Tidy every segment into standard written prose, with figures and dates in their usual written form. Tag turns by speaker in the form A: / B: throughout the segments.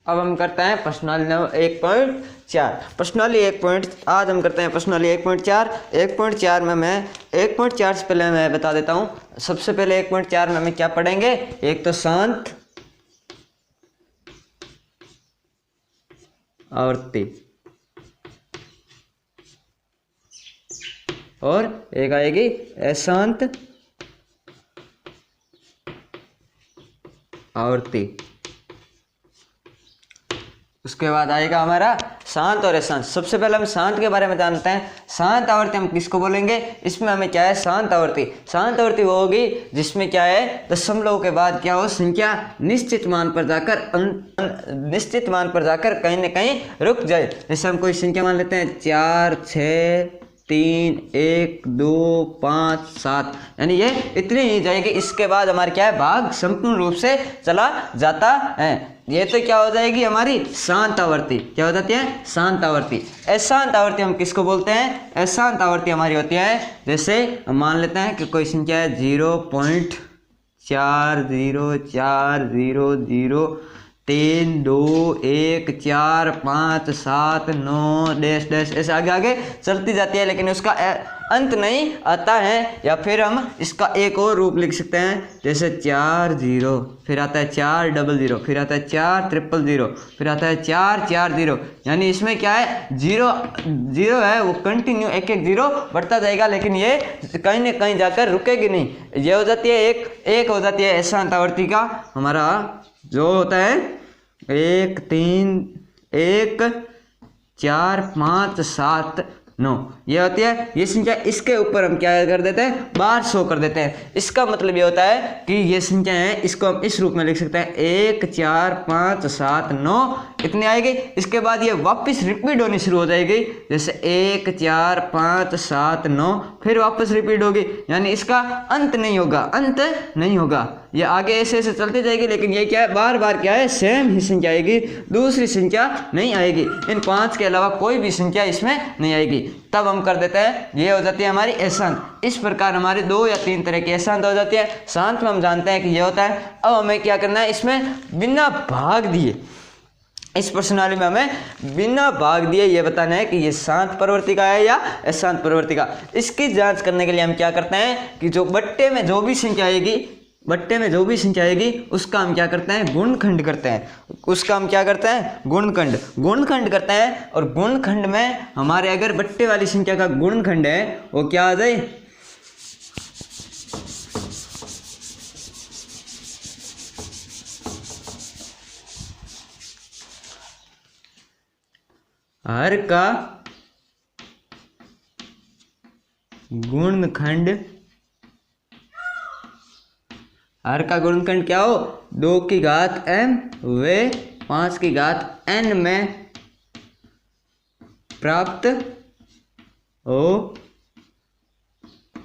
A: अब हम करते हैं प्रश्नावली नंबर 1.4। प्रश्नावली 1. आज हम करते हैं प्रश्नावली 1.4। 1.4 में मैं 1.4 से पहले मैं बता देता हूँ। सबसे पहले 1.4 में हमें क्या पढ़ेंगे, एक तो शांत आवृत्ति और एक आएगी अशांत आवृत्ति। उसके बाद आएगा हमारा शांत और अशांत। सबसे पहले हम शांत के बारे में जानते हैं। शांत आवृत्ति हम किसको बोलेंगे, इसमें हमें क्या है, शांत आवृत्ति। शांत आवृत्ति वो होगी जिसमें क्या है, दशमलव के बाद क्या हो, संख्या निश्चित मान पर जाकर कहीं ना कहीं रुक जाए। जैसे हम कोई संख्या मान लेते हैं 4, 6, 3, 1, 2, 5, 7, यानी ये इतनी ही जाएगी। इसके बाद हमारे क्या है, भाग संपूर्ण रूप से चला जाता है। ये तो क्या हो जाएगी हमारी शांत आवृत्ति। क्या हो जाती है, शांत आवृत्ति। अशांत आवृत्ति हम किसको बोलते हैं, अशांत आवृत्ति हमारी होती है, जैसे हम मान लेते हैं कि कोई संख्या है 0.40400 3, 2, 1, 4, 5, 7, 9 डैश डैश ऐसे आगे आगे चलती जाती है, लेकिन उसका अंत नहीं आता है। या फिर हम इसका एक और रूप लिख सकते हैं, जैसे 40, फिर आता है 400, फिर आता है 4000, फिर आता है 440। यानी इसमें क्या है, जीरो जीरो है वो कंटिन्यू एक एक जीरो बढ़ता जाएगा, लेकिन ये कहीं ना कहीं जाकर रुकेगी नहीं। ये हो जाती है एक हो जाती है अशांत आवृत्ति का हमारा जो होता है 1, 3, 1, 4, 5, 7, 9 ये होती है ये संख्या। इसके ऊपर हम क्या कर देते हैं, बार शो कर देते हैं। इसका मतलब ये होता है कि ये संख्या है, इसको हम इस रूप में लिख सकते हैं 1, 4, 5, 7, 9 इतनी आएगी। इसके बाद ये वापस रिपीट होनी शुरू हो जाएगी, जैसे 1, 4, 5, 7, 9 फिर वापस रिपीट होगी। यानी इसका अंत नहीं होगा, ये आगे ऐसे ऐसे चलती जाएगी, लेकिन ये क्या है, बार बार क्या है, सेम ही संख्या आएगी, दूसरी संख्या नहीं आएगी। इन 5 के अलावा कोई भी संख्या इसमें नहीं आएगी। तब हम कर देते हैं, ये हो जाती है हमारी अशांत। इस प्रकार हमारे 2 या 3 तरह की अशांत हो जाती है। शांत में हम जानते हैं कि ये होता है। अब हमें क्या करना है, इसमें बिना भाग दिए, इस प्रश्नावली में हमें बिना भाग दिए ये बताना है कि ये शांत प्रवर्तिका है या अशांत प्रवर्तिका। इसकी जांच करने के लिए हम क्या करते हैं कि जो बट्टे में जो भी संख्या आएगी उसका हम क्या करते हैं, गुणनखंड करते हैं। उसका हम क्या करते हैं, गुणनखंड करते हैं। और गुणनखंड में हमारे अगर बट्टे वाली संख्या का गुणनखंड है वो क्या आ जाए, हर का गुणनखंड क्या हो, 2 की घात m व 5 की घात n में प्राप्त हो,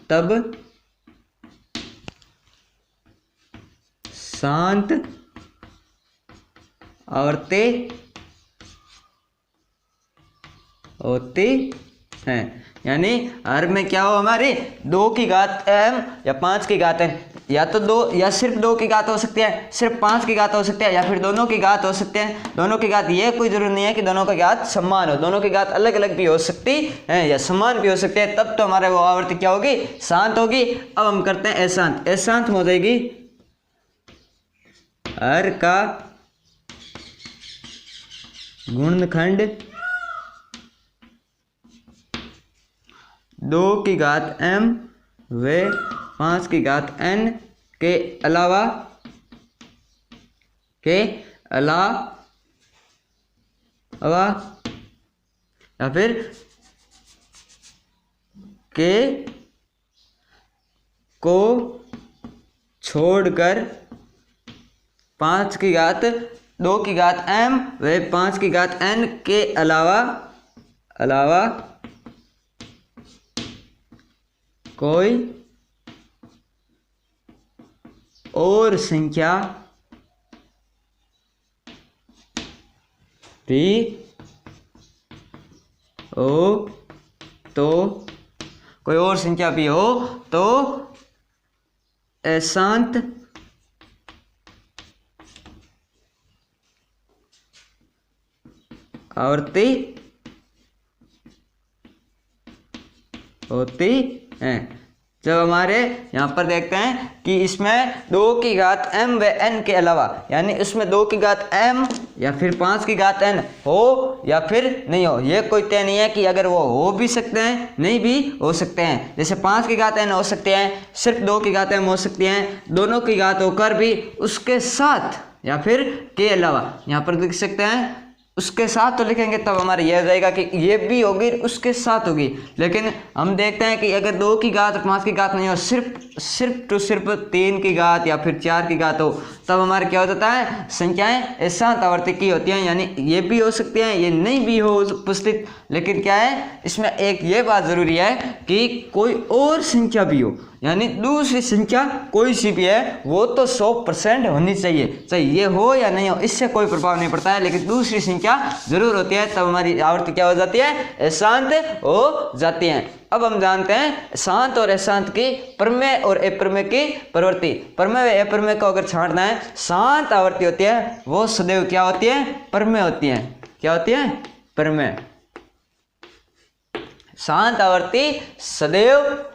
A: तब शांत आवृत्ति होती है। यानी हर में क्या हो, हमारी 2 की घात m या 5 की घात n, या तो 2 या सिर्फ 2 की घात हो सकती है, सिर्फ 5 की घात हो सकती है, या फिर दोनों की घात हो सकते हैं। दोनों की घात ये कोई जरूरी नहीं है कि दोनों की घात समान हो, दोनों की घात अलग अलग भी हो सकती है या समान भी हो सकते हैं। तब तो हमारे वो आवृत्ति क्या होगी, शांत होगी। अब हम करते हैं अशांत। अशांत में हो जाएगी हर का गुणनखंड 2 की घात m व 5 की घात n के अलावा या फिर के को छोड़कर 5 की घात 2 की घात m व 5 की घात n के अलावा कोई और संख्या भी हो तो अशांत आवर्ती होती हैं। जब हमारे यहाँ पर देखते हैं कि इसमें 2 की घात m व n के अलावा, यानी उसमें 2 की घात m या फिर 5 की घात n हो या फिर नहीं हो, ये कोई तय नहीं है कि अगर वो हो भी सकते हैं नहीं भी हो सकते हैं। जैसे 5 की घात n हो सकते हैं, सिर्फ 2 की घात m हो सकती हैं, दोनों की घात होकर भी उसके साथ या फिर के अलावा। यहाँ पर देख सकते हैं उसके साथ तो लिखेंगे तब हमारा यह हो जाएगा कि ये भी होगी उसके साथ होगी। लेकिन हम देखते हैं कि अगर 2 की घात और 5 की घात नहीं हो, सिर्फ 3 की घात या फिर 4 की घात हो, तब हमारा क्या हो जाता है, संख्याएं एकांत आवर्ती की होती हैं। यानी ये भी हो सकती हैं, ये नहीं भी हो उपस्थित। लेकिन क्या है, इसमें एक ये बात ज़रूरी है कि कोई और संख्या भी हो, यानी दूसरी संख्या कोई सी भी है वो तो 100% होनी चाहिए, चाहे ये हो या नहीं हो, इससे कोई प्रभाव नहीं पड़ता है। लेकिन दूसरी संख्या जरूर होती है, तब हमारी आवर्ती क्या हो जाती है, शांत हो जाती है। अब हम जानते हैं शांत और अशांत की प्रमेय और अप्रमेय की प्रवृत्ति। प्रमेय व अप्रमेय को अगर छांटना है, शांत आवर्ती होती है वो सदैव क्या होती है, प्रमेय होती है। क्या होती है, प्रमेय। शांत आवर्ती सदैव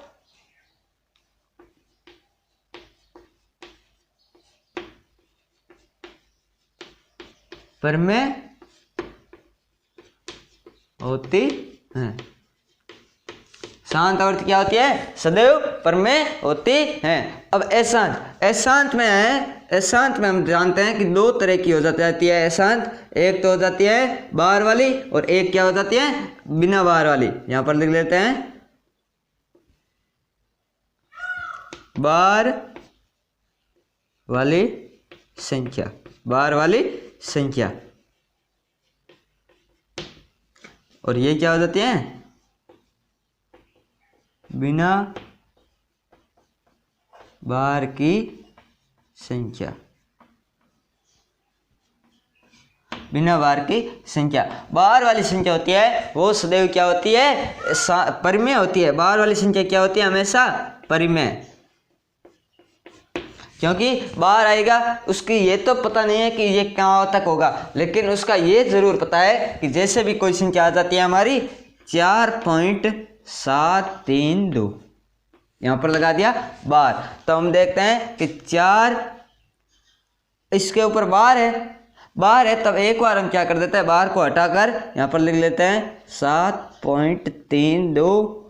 A: प्रमेय होती है। शांत आवर्ती क्या होती है, सदैव प्रमेय होती है। अब अशांत, अशांत में है, अशांत में हम जानते हैं कि 2 तरह की हो जाती है अशांत। एक तो हो जाती है बार वाली और एक क्या हो जाती है, बिना बार वाली। यहां पर लिख लेते हैं बार वाली संख्या, बार वाली संख्या। और ये क्या हो जाती है, बिना बार की संख्या, बिना बार की संख्या। बार वाली संख्या होती है वो सदैव क्या होती है, परिमेय होती है। बार वाली संख्या क्या होती है, हमेशा परिमेय। क्योंकि बाहर आएगा उसकी ये तो पता नहीं है कि ये कहाँ तक होगा, लेकिन उसका ये जरूर पता है कि जैसे भी कोई संख्या आ जाती है हमारी 4.732, यहाँ पर लगा दिया बार, तो हम देखते हैं कि 4 इसके ऊपर बार है, तब एक बार हम क्या कर देते हैं, बार को हटाकर यहाँ पर लिख लेते हैं 7.32,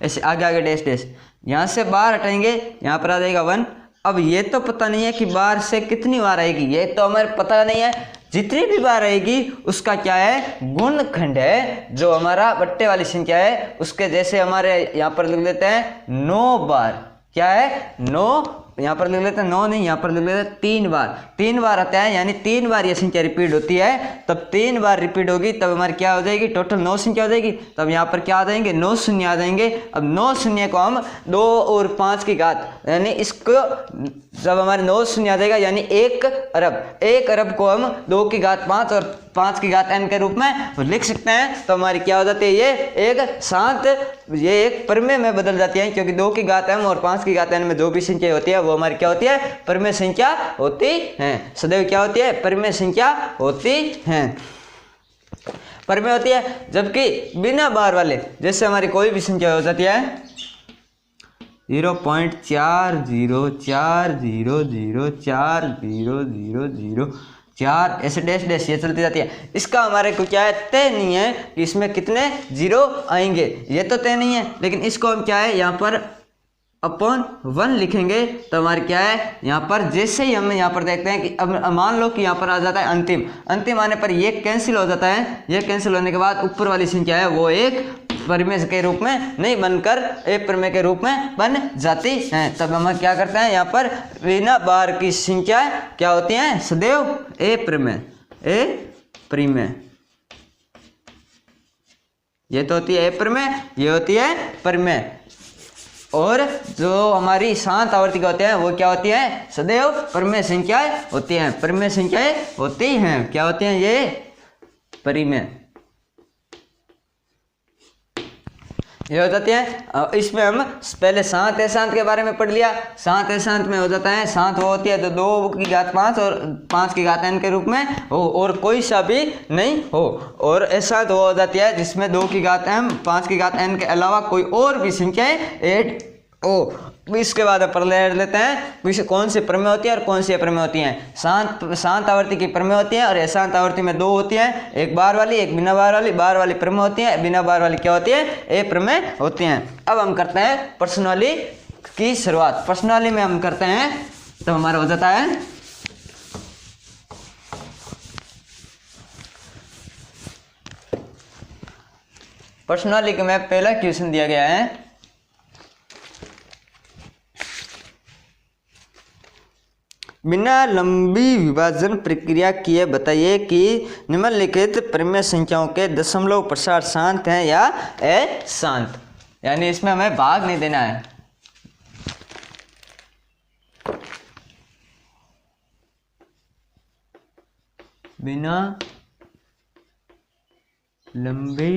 A: ऐसे आगे डैश डैश, यहाँ से बार हटाएंगे, यहाँ पर आ जाएगा 1। अब ये तो पता नहीं है कि बार से कितनी बार आएगी, ये तो हमें पता नहीं है। जितनी भी बार आएगी उसका क्या है, गुणनखंड है, जो हमारा बट्टे वाली संख्या है उसके जैसे हमारे यहाँ पर लिख लेते हैं 9 बार। क्या है, 9, यहाँ पर लिख लेते हैं 9 नहीं, यहाँ पर लिख लेते हैं 3 बार। 3 बार आता है, यानी 3 बार ये संख्या रिपीट होती है, तब 3 बार रिपीट होगी, तब हमारी क्या हो जाएगी, टोटल 9 संख्या हो जाएगी। तब यहाँ पर क्या आ जाएंगे, 9 शून्य आ जाएंगे। अब 9 शून्य को हम 2 और 5 की घात, यानी इसको जब हमारे 9 शून्य आ जाएगा, यानी 1 अरब को हम 2 की घात 5 और 5 की घात n के रूप में लिख सकते हैं। तो हमारी क्या हो जाती है, ये एक शांत, ये एक प्रमेय में बदल जाती है, क्योंकि 2 की घात m और 5 की घात n में जो भी संख्या होती है वो हमारी क्या होती है, प्रमेय संख्या होती है। सदैव क्या होती है, प्रमेय संख्या होती है, प्रमेय होती है। जबकि बिना बार वाले, जैसे हमारी कोई भी संख्या हो जाती है 0.40400400004, ऐसे डैश डैश ये चलती जाती है। इसका हमारे को क्या है, तय नहीं है कि इसमें कितने 0 आएंगे, ये तो तय नहीं है। लेकिन इसको हम क्या है, यहाँ पर अपॉन 1 लिखेंगे, तो हमारे क्या है, यहाँ पर जैसे ही हम यहाँ पर देखते हैं कि अब मान लो कि यहाँ पर आ जाता है अंतिम आने पर ये कैंसिल हो जाता है। ये कैंसिल होने के बाद ऊपर वाली संख्या है वो एक प्रमेय के रूप में नहीं बनकर एक प्रमेय के रूप में बन जाती है। तब हम क्या करते हैं, यहाँ पर बिना बार की संख्या क्या होती हैं, सदैव अप्रमेय। ये तो होती है अप्रमेय, ये होती है प्रमेय। और जो हमारी शांत आवर्ती का होते हैं वो क्या होती है, सदैव प्रमेय संख्याएं होती हैं। प्रमेय संख्याएं होती हैं, क्या होती हैं, ये परिमेय। ये हो जाती है। इसमें हम पहले 7 एशांत के बारे में पढ़ लिया। 7 एशांत में हो जाता है 7 वो होती है तो 2 की घात 5 और 5 की घात n के रूप में हो और कोई सा भी नहीं हो। और एशांत वो हो जाती है जिसमें 2 की घात m 5 की घात n के अलावा कोई और भी संख्याएं ऐड हो। इसके बाद अपन ले लेते हैं कौन सी प्रमेय होती है और कौन सी अप्रमेय होती हैं। शांत आवर्ती की प्रमेय होती है और अशांत आवर्ती में 2 होती हैं, एक बार वाली एक बिना बार वाली। बार वाली प्रमेय होती है, बिना बार वाली क्या होती है, अप्रमेय होती हैं। अब हम करते हैं प्रश्नावली की शुरुआत। प्रश्नावली में हम करते हैं तो हमारा हो जाता है प्रश्नावली में पहला क्वेश्चन दिया गया है, बिना लंबी विभाजन प्रक्रिया किए बताइए कि निम्नलिखित प्रमेय संख्याओं के दशमलव प्रसार शांत हैं या अशांत। यानी इसमें हमें भाग नहीं देना है। बिना लंबी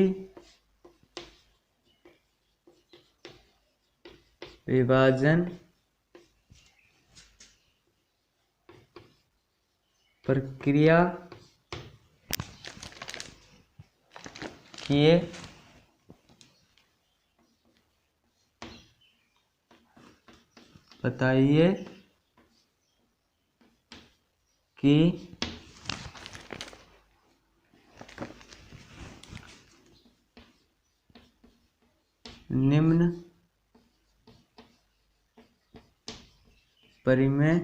A: विभाजन प्रक्रिया किए बताइए कि निम्न परिमेय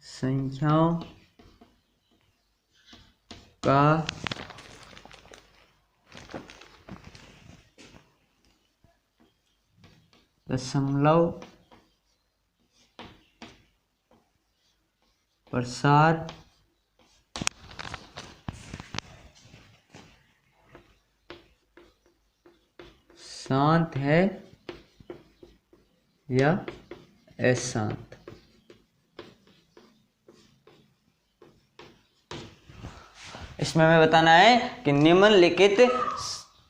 A: संख्याओं का दशमलव प्रसार शांत है या अशांत। इसमें हमें बताना है कि निम्नलिखित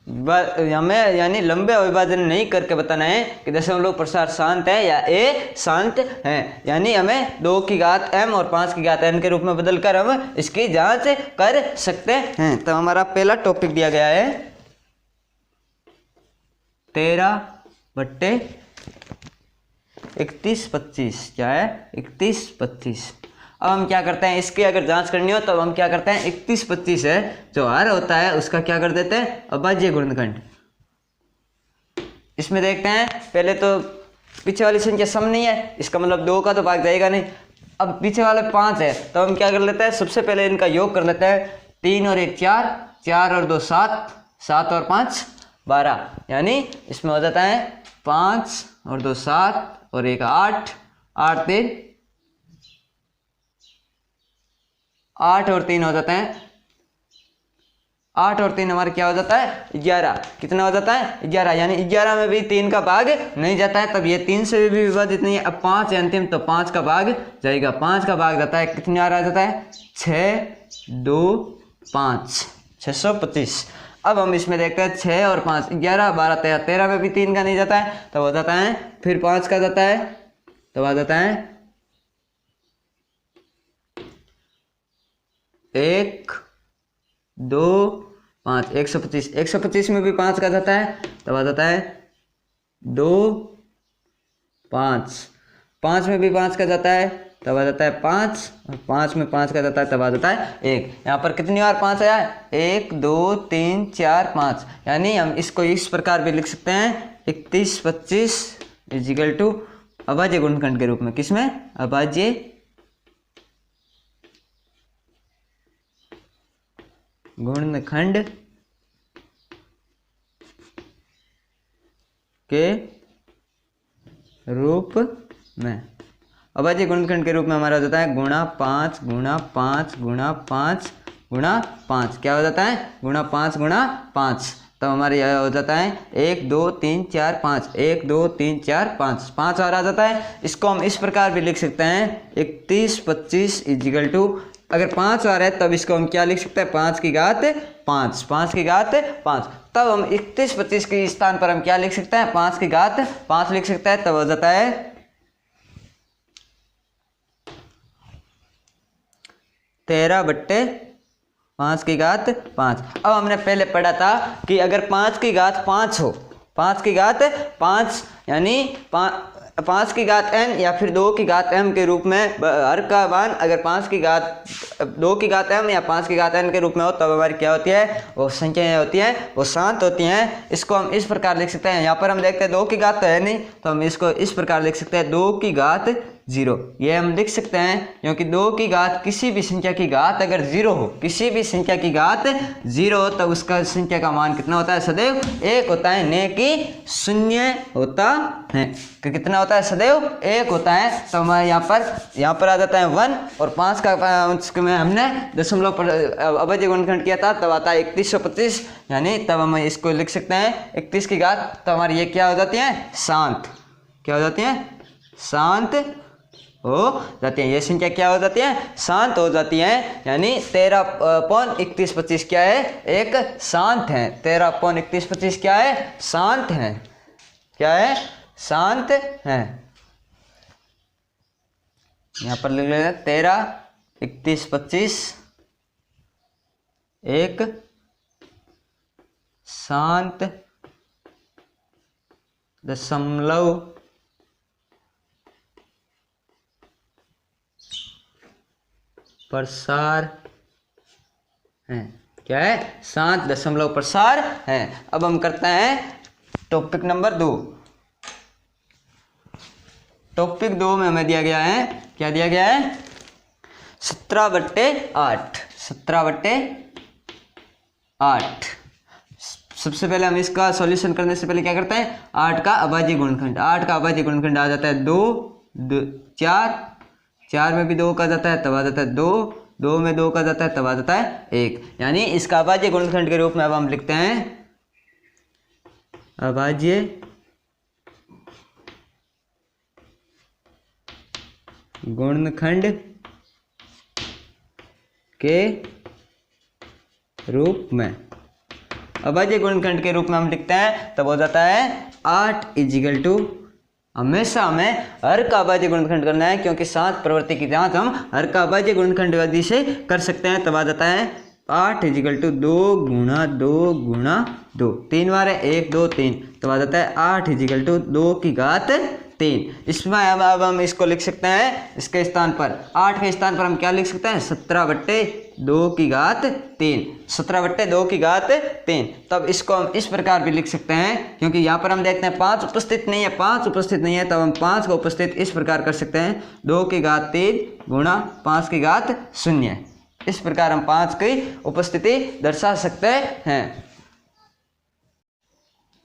A: हमें यानी लंबे विभाजन नहीं करके बताना है कि दशमलव प्रसार शांत है या अशांत है। यानी हमें 2 की घात m और 5 की घात n के रूप में बदलकर हम इसकी जांच कर सकते हैं। तो हमारा पहला टॉपिक दिया गया है 13/31/25। क्या है 31/25। अब हम क्या करते हैं, इसकी अगर जांच करनी हो तो हम क्या करते हैं 31/25 है जो हर होता है उसका क्या कर देते हैं अभाज्य गुणनखंड। इसमें देखते हैं पहले तो पीछे वाली संख्या सम नहीं है, इसका मतलब 2 का तो भाग जाएगा नहीं। अब पीछे वाले 5 है तो हम क्या कर लेते हैं, सबसे पहले इनका योग कर लेते हैं। 3 और 1 4, 4 और 2 7, 7 और 5 12। यानी इसमें हो जाता है 5 और 2 7 और 1 8, 8 3 8 और 3 हो जाता है 8 और 3 हमारा क्या हो जाता है 11। कितना हो जाता है 11। यानी 11 में भी 3 का भाग नहीं जाता है, तब ये 3 से भी विभाजित नहीं है। अब 5 है अंतिम तो 5 का भाग जाएगा। 5 का भाग जाता है कितनी बार आ जाता है 6 2 5 625। अब हम इसमें देखते हैं 6 और 5 11 12 13, 13 में भी 3 का नहीं जाता है तब हो जाता है फिर 5 का जाता है तब आ जाता है 1 2 5 125। 125 में भी 5 का जाता है तब आ जाता है 2 5। 5 में भी 5 का जाता है तब आ जाता है 5 और 5 में 5 का जाता है तब आ जाता है 1। यहाँ पर कितनी बार 5 आया 1 2 3 4 5। यानी हम इसको इस प्रकार भी लिख सकते हैं 31/25 इजिकल टू अभाज्य गुणनखंड के रूप में। किसमें अभाज्य गुणनखंड के रूप में। अभाज्य गुणनखंड के रूप में हमारा हो जाता है गुणा 5 गुणा 5 गुणा 5 गुणा 5। क्या हो जाता है गुणा 5 गुणा 5। तो हमारे यह हो जाता है 1 2 3 4 5, 1 2 3 4 5, 5 और आ जाता है। इसको हम इस प्रकार भी लिख सकते हैं 31 25 इजिकल टू, अगर 5 आ रहा है तब इसको हम क्या लिख सकते हैं 5 की घात 5, 5 की घात 5। तब हम 31 25 के स्थान पर हम क्या लिख सकते हैं 5 की घात 5 लिख सकते हैं, तब हो जाता है 13/5 की घात 5। अब हमने पहले पढ़ा था कि अगर 5 की घात 5 हो, 5 की घात 5 यानी 5 की घात n या फिर 2 की घात m के रूप में हर का मान अगर 5 की घात 2 की घात m या 5 की घात n के रूप में हो तब हमारी क्या होती है, वो संख्याएं होती हैं वो शांत होती हैं। इसको हम इस प्रकार लिख सकते हैं, यहाँ पर हम देखते हैं 2 की घात तो है नहीं, तो हम इसको इस प्रकार लिख सकते हैं 2 की घात 0। ये हम लिख सकते हैं क्योंकि 2 की घात किसी भी संख्या की घात अगर 0 हो, किसी भी संख्या की घात 0 हो तब उसका संख्या का मान कितना होता है, सदैव 1 होता है, न कि 0 होता है। कि कितना होता है, सदैव 1 होता है। तो हमारे यहाँ पर आ जाता है 1 और 5 का में हमने दशमलव पर अभाज्य गुणनखंड किया था, तब आता है 3125, यानी तब हम इसको लिख सकते हैं 31 की घात। तो हमारी ये क्या हो जाती है, शांत, क्या हो जाती है, शांत हो जाती है। ये संख्या क्या हो जाती है, शांत हो जाती है, यानी 13/3125 क्या है, एक शांत है। 13/3125 क्या है, शांत है, क्या है, शांत है। यहाँ पर लिख लेते 13/3125 एक शांत दशमलव प्रसार है, क्या है, शांत दशमलव प्रसार है। अब हम करते हैं टॉपिक नंबर 2। टॉपिक 2 में हमें दिया गया है, क्या दिया गया है, 17/8, 17/8। सबसे पहले हम इसका सॉल्यूशन करने से पहले क्या करते हैं, 8 का अभाज्य गुणनखंड, 8 का अभाज्य गुणनखंड आ जाता है 2 4, 4 में भी 2 का जाता है तब आ जाता है 2, 2 में 2 का जाता है तब आ जाता है 1, यानी इसका अभाज्य गुणनखंड के रूप में अब हम लिखते हैं अभाज्य गुणनखंड के रूप में, अभाज्य गुणनखंड के रूप में हम लिखते हैं तब हो जाता है 8 इजिकल टू, हमेशा हमें हर का अभाज्य गुणनखंड करना है क्योंकि शांत प्रवृत्ति की जांच हम हर का अभाज्य गुणनखंड विधि से कर सकते हैं। तब आ जाता है 8 इजिकल टू 2 गुणा 2 गुणा 2, 3 बार है 1 2 3, तब आ जाता है 8 इजिकल टू 2 की घात 3। इसमें अब हम इसको लिख सकते हैं, इसके स्थान पर 8 के स्थान पर हम क्या लिख सकते हैं, 17/2 की घात 3, 17/2 की घात 3। तब इसको हम इस प्रकार भी लिख सकते हैं क्योंकि यहाँ पर हम देखते हैं 5 उपस्थित नहीं है, 5 उपस्थित नहीं है, तब हम 5 को उपस्थित इस प्रकार कर सकते हैं 2 की घात 3 गुणा 5 की घात 0। इस प्रकार हम 5 की उपस्थिति दर्शा सकते हैं।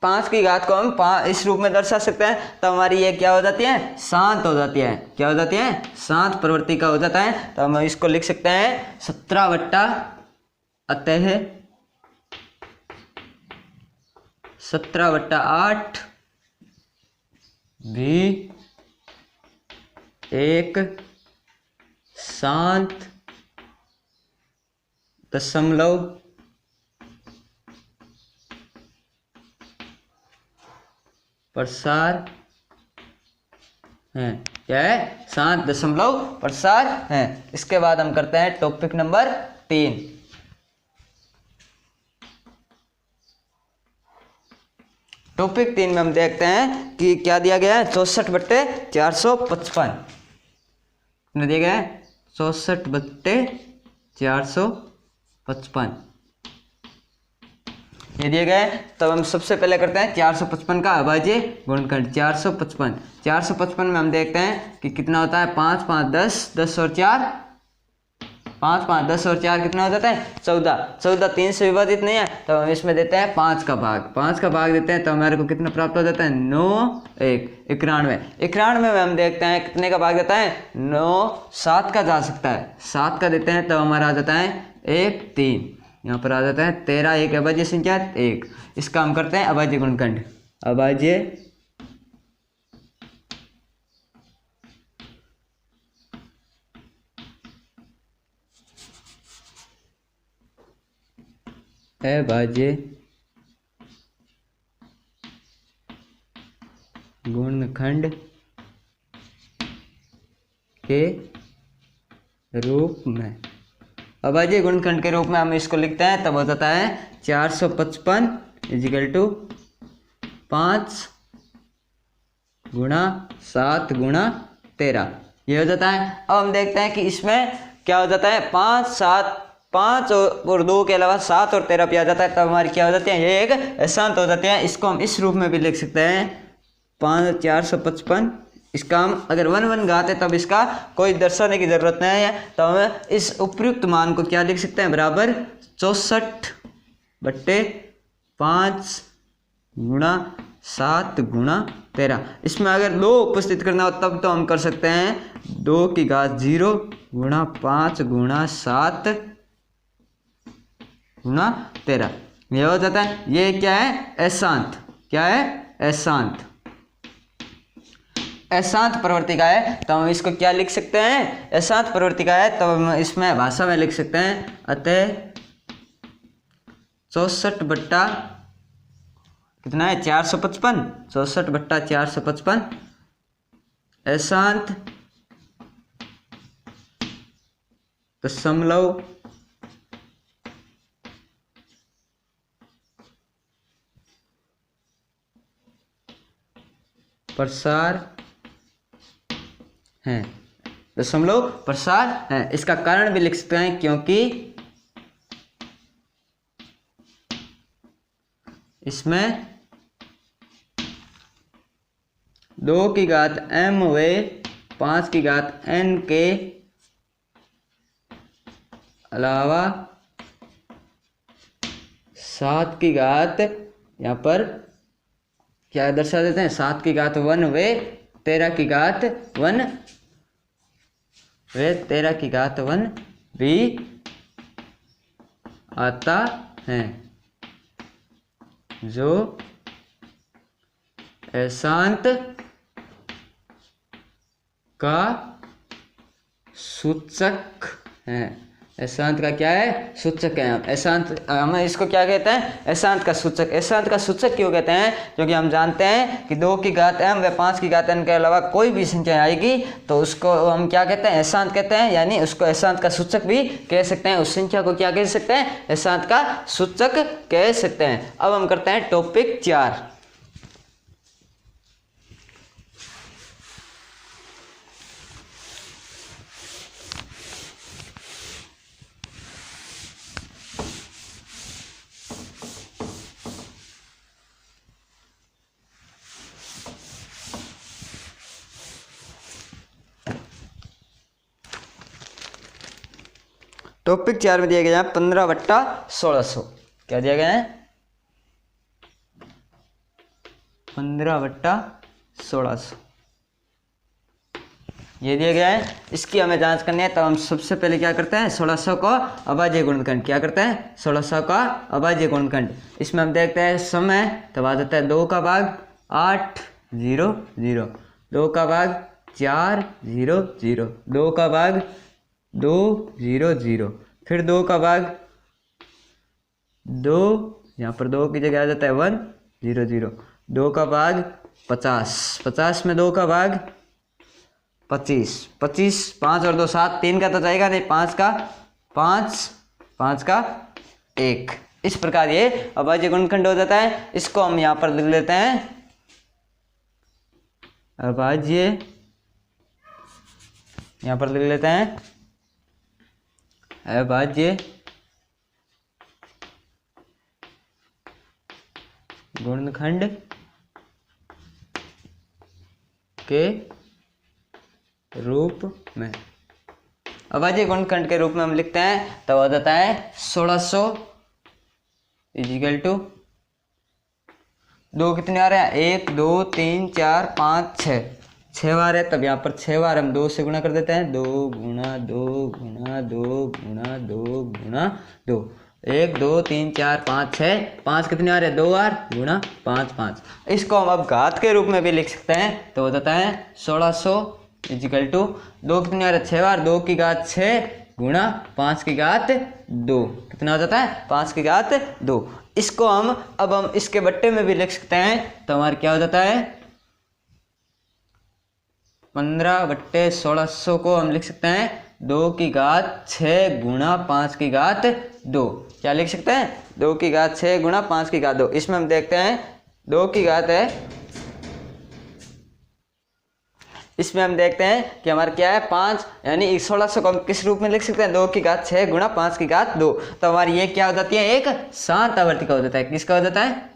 A: 5 की घात को हम इस रूप में दर्शा सकते हैं, तब हमारी ये क्या हो जाती है, शांत हो जाती है, क्या हो जाती है, शांत प्रवृत्ति का हो जाता है। तो हम इसको लिख सकते हैं 17/8 भी एक शांत दशमलव प्रसार है, क्या है, शांत दशमलव प्रसार है। इसके बाद हम करते हैं टॉपिक नंबर 3। टॉपिक 3 में हम देखते हैं कि क्या दिया गया है, 64/455 दिया गया है, 64/455 ये दिए गए। तब हम सबसे पहले करते हैं 455 का अभाज्य गुणनखंड। 455 में हम देखते हैं कि कितना होता है, 5 5 10, 10 और 4, 5 5 10 और 4 कितना हो जाता है, 14। 14 3 से विभाजित नहीं है, तो हम इसमें देते हैं 5 का भाग, 5 का भाग देते हैं तो हमारे को कितना प्राप्त हो जाता है, 9 1 91। 91 में हम देखते हैं कितने का भाग देता है, 9 7 का जा सकता है, 7 का देते हैं तो हमारा आ जाता है 1 3। यहाँ पर आ जाता है 13 एक अभाज्य संख्या 1। इसका हम करते हैं अभाज्य गुणनखंड। अभाज्य अभाज्य गुणनखंड के रूप में। अभाज्य गुणनखंड के रूप में हम इसको लिखते हैं, तब हो जाता है 455 इजिकल टू 5 गुणा 7 गुणा 13, ये हो जाता है। अब हम देखते हैं कि इसमें क्या हो जाता है, 5 7 5 और 2 के अलावा 7 और 13 पे आ जाता है, तब हमारी क्या हो जाती है, ये एक अशांत हो जाती है। इसको हम इस रूप में भी लिख सकते हैं 455। इसका हम अगर 1 1 घात है तब इसका कोई दर्शाने की जरूरत नहीं है, तो हम इस उपयुक्त मान को क्या लिख सकते हैं, बराबर 64/5 गुणा 7 गुणा 13। इसमें अगर 2 उपस्थित करना हो तब तो हम कर सकते हैं 2 की घात 0 गुणा 5 गुणा 7 गुणा 13, ये हो जाता है। ये क्या है, अशांत। क्या है, अशांत। अशांत प्रवर्तिका है, तो हम इसको क्या लिख सकते हैं, अशांत प्रवर्तिका है, तो हम इसमें भाषा में लिख सकते हैं अतः 64 कितना है, 455, 64/455 अशांत दशमलव प्रसार है, दशमलव प्रसार है। इसका कारण भी लिख सकते हैं, क्योंकि इसमें 2 की घात m व 5 की घात n के अलावा 7 की घात, यहाँ पर क्या दर्शा देते हैं, 7 की घात 1 व 13 की घात 1 व 13 की घात 1 भी आता है, जो अशांत का सूचक है। अशांत का क्या है, सूचक है। अशांत, हम इसको क्या कहते हैं, अशांत का सूचक। अशांत का सूचक क्यों कहते हैं, क्योंकि हम जानते हैं कि 2 की घात m व 5 की घात n के अलावा कोई भी संख्या आएगी तो उसको हम क्या कहते हैं, अशांत कहते हैं, यानी उसको अशांत का सूचक भी कह सकते हैं। उस संख्या को क्या कह सकते हैं, अशांत का सूचक कह सकते हैं। अब हम करते हैं टॉपिक 4। टॉपिक 4 में दिया गया है 15/1600। क्या दिया गया है, 15/1600 ये दिया गया है। इसकी हमें जांच करनी है, तो हम सबसे पहले क्या करते हैं, 1600 का अभाज्य गुणनखंड। क्या करते हैं, 1600 का अभाज्य गुणनखंड। इसमें हम देखते हैं समय, तब आ जाता है 2 का भाग 8 0 0, 2 का भाग 4 0 0, 2 का भाग 2 0 0, फिर 2 का भाग 2, यहाँ पर 2 की जगह आ जाता है 1 0 0, 2 का भाग 50, 50 में 2 का भाग 25, 25 5 और 2 7, 3 का तो जाएगा नहीं, 5 का 5, 5 का 1। इस प्रकार ये अभाज्य गुणनखंड हो जाता है। इसको हम यहाँ पर लिख लेते हैं अभाज्य, यहाँ पर लिख लेते हैं अभाज्य गुणनखंड के रूप में। अभाज्य गुणनखंड के रूप में हम लिखते हैं, तब आ जाता है 1600 इजिकल टू 2 कितने आ रहे हैं, 1 2 3 4 5 6, 6 बार है, तब यहाँ पर 6 बार हम 2 से गुणा कर देते हैं, 2 गुणा 2 गुणा 2 गुणा 2 गुणा 2। 1 2 3 4 5 6, 5 कितने आ रहे, 2 बार गुणा 5 5। इसको हम अब घात के रूप में भी लिख सकते हैं, तो हो जाता है 1600 इजिकल टू 2 कितने आ रहे, 6 बार 2 की घात 6 गुणा 5 की घात 2, कितना हो जाता है 5 की घात 2। इसको हम इसके बट्टे में भी लिख सकते हैं, तो हमारा क्या हो जाता है 15/1600 को हम लिख सकते हैं 2 की घात 6 गुणा 5 की घात 2। क्या लिख सकते हैं 2 की घात 6 गुणा 5 की घात 2। इसमें हम देखते हैं 2 की घात है, इसमें हम देखते हैं कि हमारा क्या है 5, यानी 1600 को हम किस रूप में लिख सकते हैं 2 की घात 6 गुणा 5 की घात 2। तो हमारी ये क्या हो जाती है, एक शांत आवर्ती का हो जाता है। किसका हो जाता है,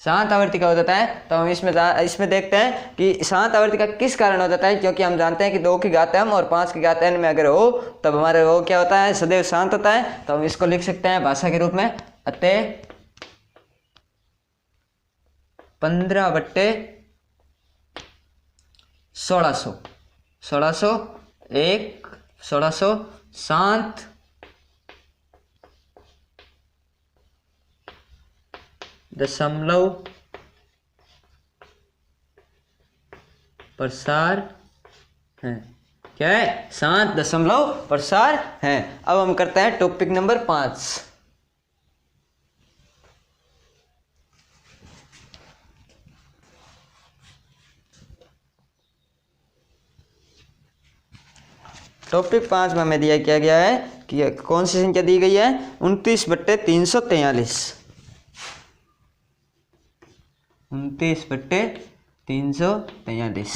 A: शांत आवर्ती का हो जाता है। तो हम इसमें देखते हैं कि शांत आवर्ती का किस कारण हो जाता है, क्योंकि हम जानते हैं कि 2 की घात m और 5 की घात n में अगर हो तब हमारे वो क्या होता है, सदैव शांत होता है। तो हम इसको लिख सकते हैं भाषा के रूप में, अतः 15/1600 शांत दशमलव प्रसार है। क्या है, शांत दशमलव प्रसार है। अब हम करते हैं टॉपिक नंबर 5। टॉपिक 5 में हमें दिया क्या गया है कि कौन सी संख्या दी गई है, 29/343। 29/343।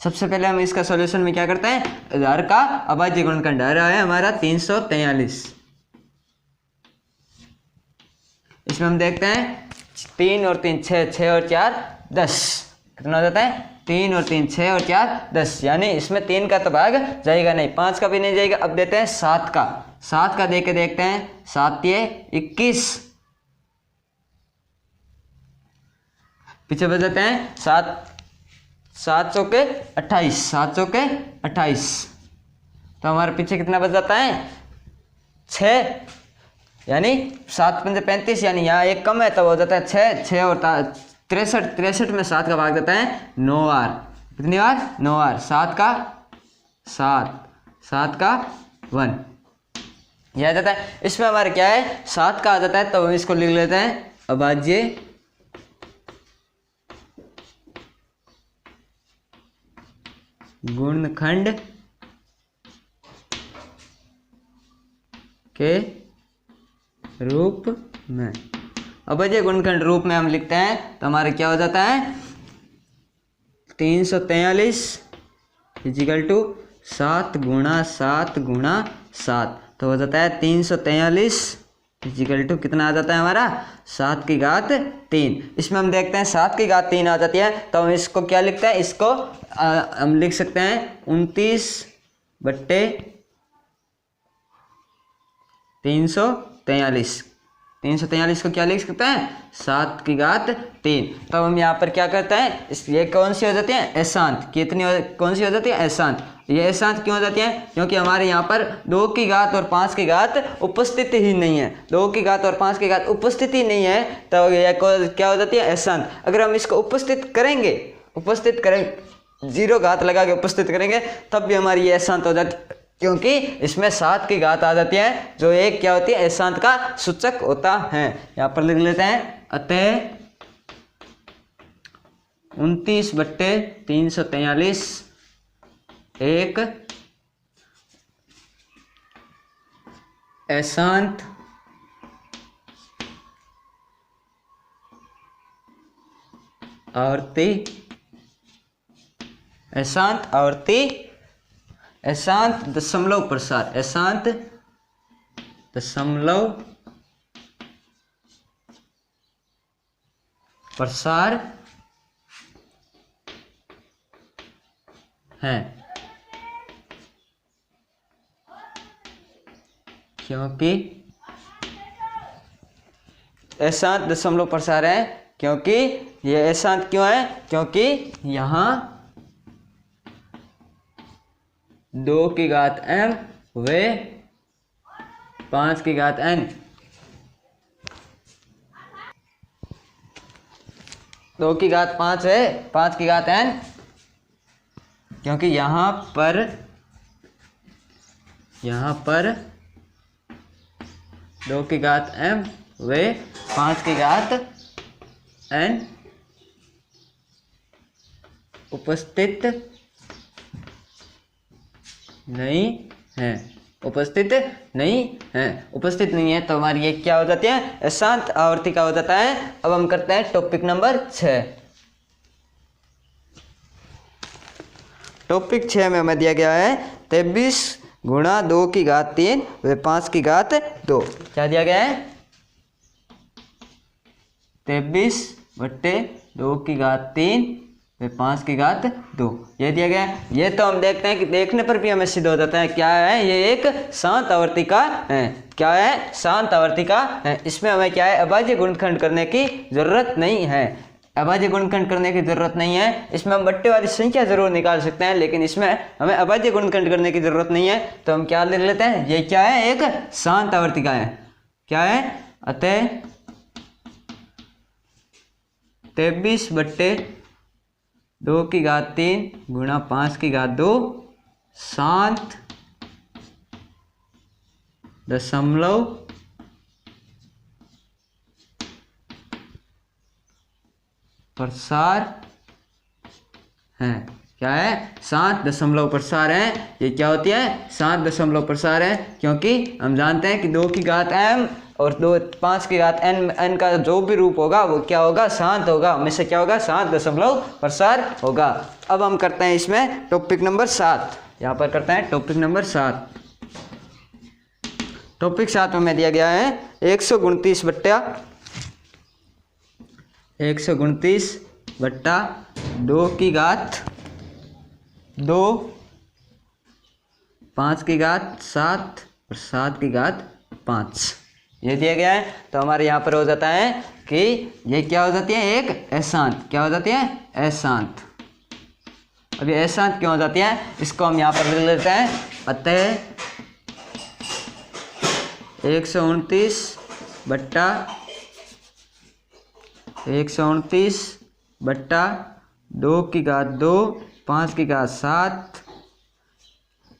A: सबसे पहले हम इसका सॉल्यूशन में क्या करते हैं, हर का अभाज्य गुणनखंड, हर है हमारा 343। इसमें हम देखते हैं 3 और 3 6, 6 और 4 10, कितना हो जाता है 3 और 3 6 और 4 10, यानी इसमें 3 का तो भाग जाएगा नहीं, 5 का भी नहीं जाएगा। अब देते हैं 7 का दे के देखते हैं, 7 ये 21, पीछे बच जाते हैं 7 चौके 28, 7 चौके 28। तो हमारे पीछे कितना बच जाता है 6, यानी 7 पंजे 35, यानी यहाँ एक कम है तो हो जाता है 6 और 63 में 7 का भाग देता है 9 बार, कितनी बार 9 बार, 7 का 1 यह आ जाता है। इसमें हमारे क्या है 7 का आ जाता है, तो हम इसको लिख लेते हैं अभाज्य गुणनखंड के रूप में। अभाज्य गुणनखंड रूप में हम लिखते हैं तो हमारे क्या हो जाता है 343 इजिकल टू 7 गुणा 7 गुणा 7, तो हो जाता है 343 इजिकल टू कितना आ जाता है हमारा 7 की घात 3। इसमें हम देखते हैं 7 की घात 3 आ जाती है, तो हम इसको क्या लिखते हैं, इसको हम लिख सकते हैं 29/343। 343 को क्या लिख सकते हैं 7 की घात 3। तब हम यहाँ पर क्या करते हैं, ये कौन सी हो जाती है अशांत, कितनी कौन सी हो जाती है अशांत। ये अशांत क्यों हो जाती है, क्योंकि हमारे यहाँ पर 2 की घात और 5 की घात उपस्थित ही नहीं है, 2 की घात और 5 की घात उपस्थित ही नहीं है, तो ये क्या हो जाती है अशांत। अगर हम इसको उपस्थित करेंगे 0 घात लगा के उपस्थित करेंगे तब भी हमारी ये अशांत हो जाती है, क्योंकि इसमें 7 की घात आ जाती है, जो एक क्या होती है अशांत का सूचक होता है। यहाँ पर लिख लेते हैं अतः 29/343 एक अशांत आवर्ती अशांत दशमलव प्रसार, अशांत दशमलव प्रसार है, क्योंकि अशांत दशमलव प्रसार है, क्योंकि ये अशांत क्यों है, क्योंकि यहाँ 2 की घात m वे 5 की घात n, 2 की घात 5 है, 5 की घात n, क्योंकि यहाँ पर 2 की घात m वे 5 की घात n उपस्थित नहीं है, उपस्थित नहीं है। तो हमारी ये क्या हो जाती है, अशांत आवर्तिका हो जाता है। अब हम करते हैं टॉपिक नंबर 6। टॉपिक 6 में हमें दिया गया है 23 गुणा 2 की घात 3 व 5 की घात 2। क्या दिया गया है, 23 बट्टे 2 की घात 3 व 5 की घात 2, ये दिया गया है। ये तो हम देखते हैं कि देखने पर भी हमें सिद्ध हो जाता है क्या है, ये एक शांत आवर्तिका है। क्या है, शांत आवर्तिका है। इसमें हमें क्या है, अभाज्य गुणनखंड करने की जरूरत नहीं है, अभाज्य गुणनखंड करने की जरूरत नहीं है। इसमें हम बट्टे वाली संख्या जरूर निकाल सकते हैं, लेकिन इसमें हमें अभाज्य गुणनखंड करने की जरूरत नहीं है। तो हम क्या लिख लेते हैं, ये क्या है, एक शांत आवर्तिका है। क्या है, अतः 23 बट्टे 2 की घात 3 गुणा 5 की घात 2 शांत दशमलव प्रसार है। क्या है, 7 दशमलव प्रसार है। ये क्या होती है, 7 दशमलव प्रसार है, क्योंकि हम जानते हैं कि 2 की घात m और 5 की घात n का जो भी रूप होगा वो क्या होगा, शांत होगा, हमेशा क्या होगा, 7 दशमलव प्रसार होगा। अब हम करते हैं इसमें टॉपिक नंबर 7। यहाँ पर करते हैं टॉपिक नंबर 7। टॉपिक 7 में दिया गया है 129 बट्टा 2 की घात 2, 5 की घात 7 और 7 की घात 5, ये दिया गया है। तो हमारे यहाँ पर हो जाता है कि ये क्या हो जाती है, एक अशांत। क्या हो जाती है, अशांत। अब ये अशांत क्यों हो जाती है, इसको हम यहाँ पर लिख लेते हैं। अतः 129 बट्टा 2 की घात 2, 5 की घात 7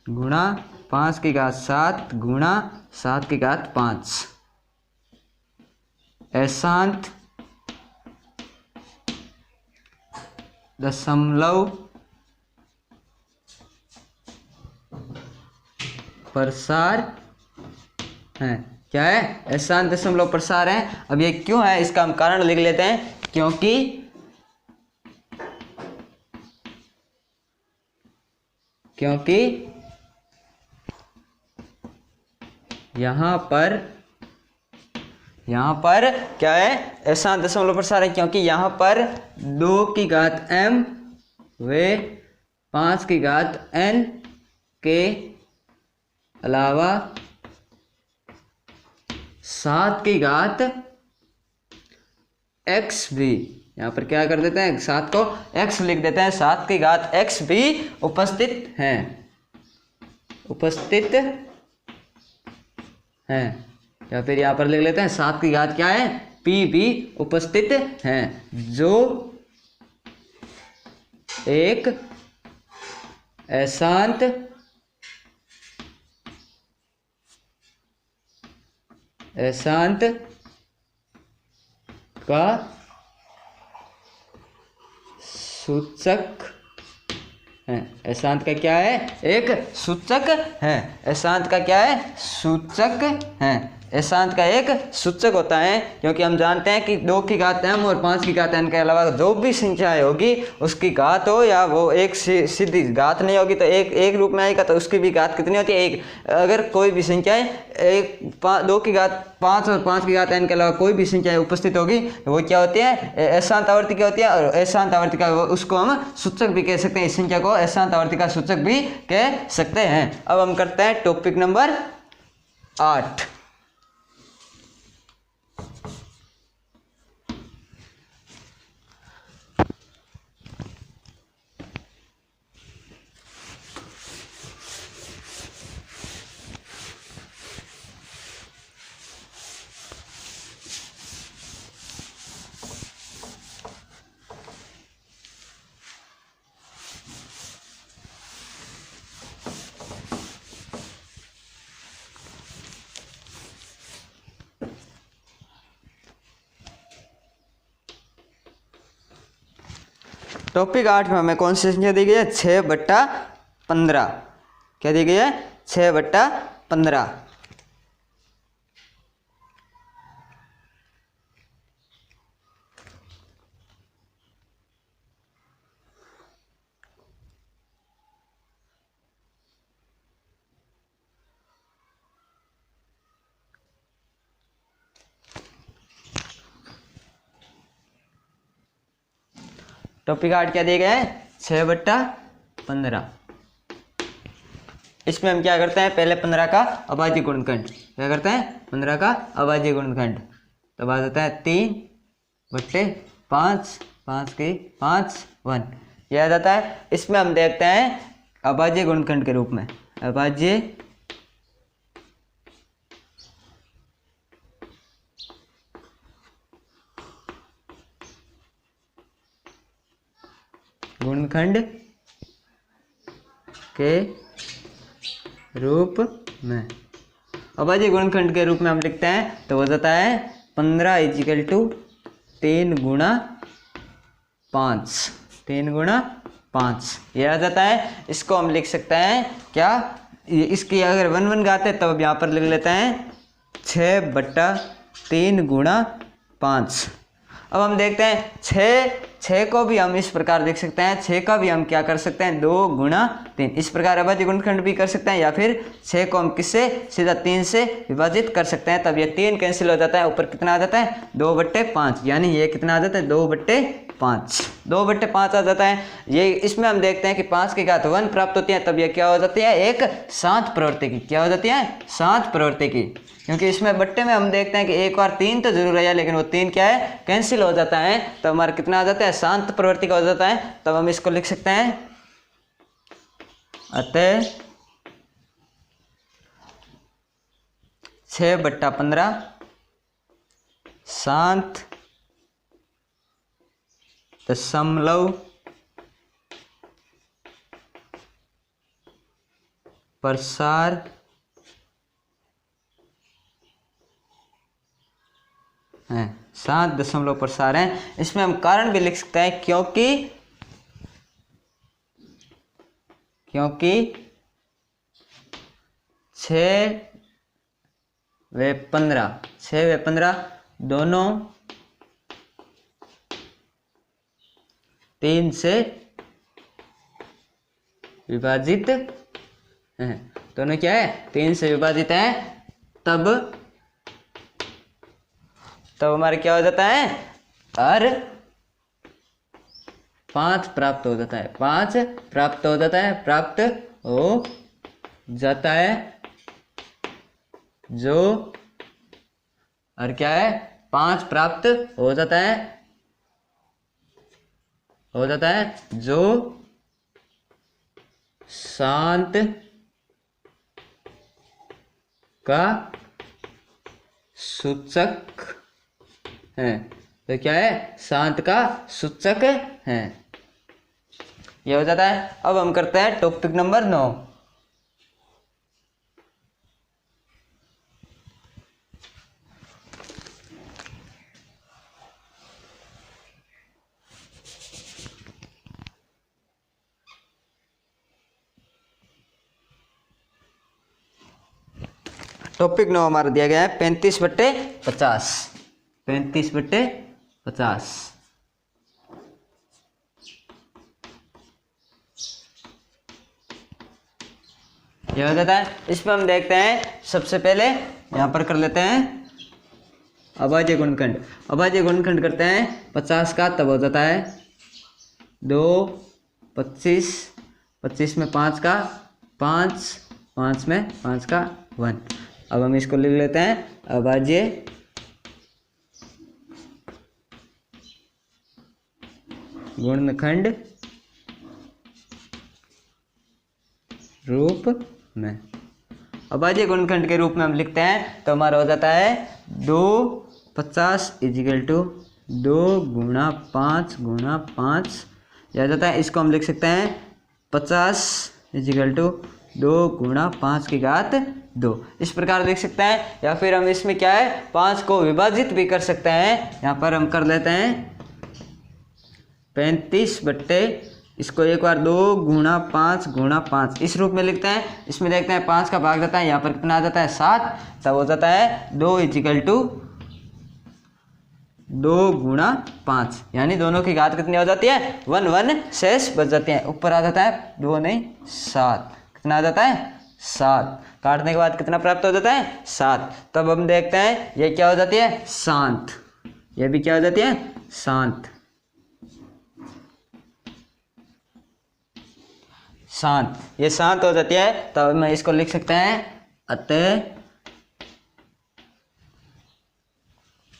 A: गुणा 5 की घात 7 गुणा 7 की घात 5 अशांत दशमलव प्रसार है। क्या है, अशांत दशमलव प्रसार है। अब ये क्यों है, इसका हम कारण लिख लेते हैं। क्योंकि यहाँ पर क्या है, अशांत दशमलव प्रसार है, क्योंकि यहाँ पर 2 की घात m व 5 की घात n के अलावा 7 की घात x भी, यहाँ पर क्या कर देते हैं, 7 को x लिख देते हैं, 7 की घात x भी उपस्थित हैं, या फिर यहाँ पर लिख लेते हैं 7 की घात क्या है, p भी उपस्थित हैं, जो एक अशांत का सूचक है। अशांत का क्या है, एक सूचक है। अशांत का क्या है, सूचक है। अशांत का एक सूचक होता है, क्योंकि हम जानते हैं कि 2 की घात m और 5 की घात n के अलावा जो भी संख्याएं होगी उसकी घात हो या वो एक सीधी घात नहीं होगी तो एक रूप में आएगा, तो उसकी भी घात कितनी होती है, एक। अगर कोई भी संख्याएं 2 की घात 5 और 5 की घात n के अलावा कोई भी संख्याएं उपस्थित होगी तो वो क्या होती है, अशांत आवर्तिका होती है। और अशांत आवर्तिका उसको हम सूचक भी कह सकते हैं, इस संख्या को अशांत आवर्तिका सूचक भी कह सकते हैं। अब हम करते हैं टॉपिक नंबर 8। टॉपिक 8 में हमें कौन सी संख्या दी गई है? 6/15। क्या दी गई है? 6/15। टॉपिक 8 क्या दिए गए हैं? 6/15। इसमें हम क्या करते हैं? पहले 15 का अभाज्य गुणनखंड। क्या करते हैं? 15 का अभाज्य गुणनखंड। तब आ जाता है 3/5, 5 की 5 1, यह आ जाता है। इसमें हम देखते हैं अभाज्य गुणनखंड के रूप में, अभाज्य गुणनखंड के रूप में। अभाज्य गुणनखंड के रूप में हम लिखते हैं तो हो जाता है 15 = 3 × 5, 3 × 5 यह आ जाता है। इसको हम लिख सकते हैं क्या? इसकी अगर 1 गाते तब तो यहाँ पर लिख लेते हैं 6/3 × 5। अब हम देखते हैं 6 को भी हम इस प्रकार देख सकते हैं। 6 का भी हम क्या कर सकते हैं? 2 × 3 इस प्रकार अभाज्य गुणनखंड भी कर सकते हैं, या फिर 6 को हम किससे? सीधा 3 से विभाजित कर सकते हैं। तब ये 3 कैंसिल हो जाता है, ऊपर कितना आ जाता है? 2/5, यानी ये कितना आ जाता है? 2/5, 2/5 आ जाता है। ये इसमें हम देखते हैं कि 5 की घात 1 प्राप्त होती है। तब ये क्या हो जाती है? एक सात प्रवृत्ति की। क्या हो जाती है? सात प्रवृत्ति की। क्योंकि इसमें बट्टे में हम देखते हैं कि एक बार 3 तो जरूर है, लेकिन वो 3 क्या है? कैंसिल हो जाता है। तो हमारा कितना आ जाता है? शांत प्रवृत्ति का हो जाता है। तब हम इसको लिख सकते हैं अतः 6/15 शांत दशमलव प्रसार है, 7 दशमलव प्रसार है। इसमें हम कारण भी लिख सकते हैं, क्योंकि 6 व 15 दोनों 3 से विभाजित हैं। दोनों क्या है? 3 से विभाजित है। तब हमारे क्या हो जाता है? और 5 प्राप्त हो जाता है। 5 प्राप्त हो जाता है, प्राप्त हो जाता है, जो और क्या है? 5 प्राप्त हो जाता है, जो शांत का सूचक है। तो क्या है? शांत का सूचक है। यह हो जाता है। अब हम करते हैं टॉपिक नंबर 9। टॉपिक 9 हमारा दिया गया है 35/50। 35/50 यह हो जाता है। इसमें हम देखते हैं, सबसे पहले यहाँ पर कर लेते हैं अभाज्य गुणनखंड। अभाज्य गुणनखंड करते हैं 50 का, तब हो जाता है 2 25, 25 में 5 का 5, 5 में 5 का 1। अब हम इसको लिख लेते हैं अभाज्य गुणनखंड रूप में। अभाज्य गुणनखंड के रूप में हम लिखते हैं तो हमारा हो जाता है 2/50 = 2 × 5 × 5 यह जाता है। इसको हम लिख सकते हैं 50 = 2 × 5 की घात 2 इस प्रकार लिख सकते हैं। या फिर हम इसमें क्या है 5 को विभाजित भी कर सकते हैं। यहाँ पर हम कर लेते हैं 35 बट्टे, इसको एक बार 2 गुणा 5 गुणा 5 इस रूप में लिखते हैं। इसमें देखते हैं 5 का भाग जाता है, यहाँ पर कितना आ जाता है 7, तब हो जाता है 2 इजिकल टू 2 गुणा 5, यानी दोनों की घात कितनी हो जाती है 1 1 शेष बच जाती है। ऊपर आ जाता है 2 नहीं 7, कितना आ जाता है 7, काटने के बाद कितना प्राप्त हो जाता है 7। तब हम देखते हैं ये क्या हो जाती है शांत, ये भी क्या हो जाती है शांत, शांत, ये शांत हो जाती है। तब मैं इसको लिख सकते हैं अतः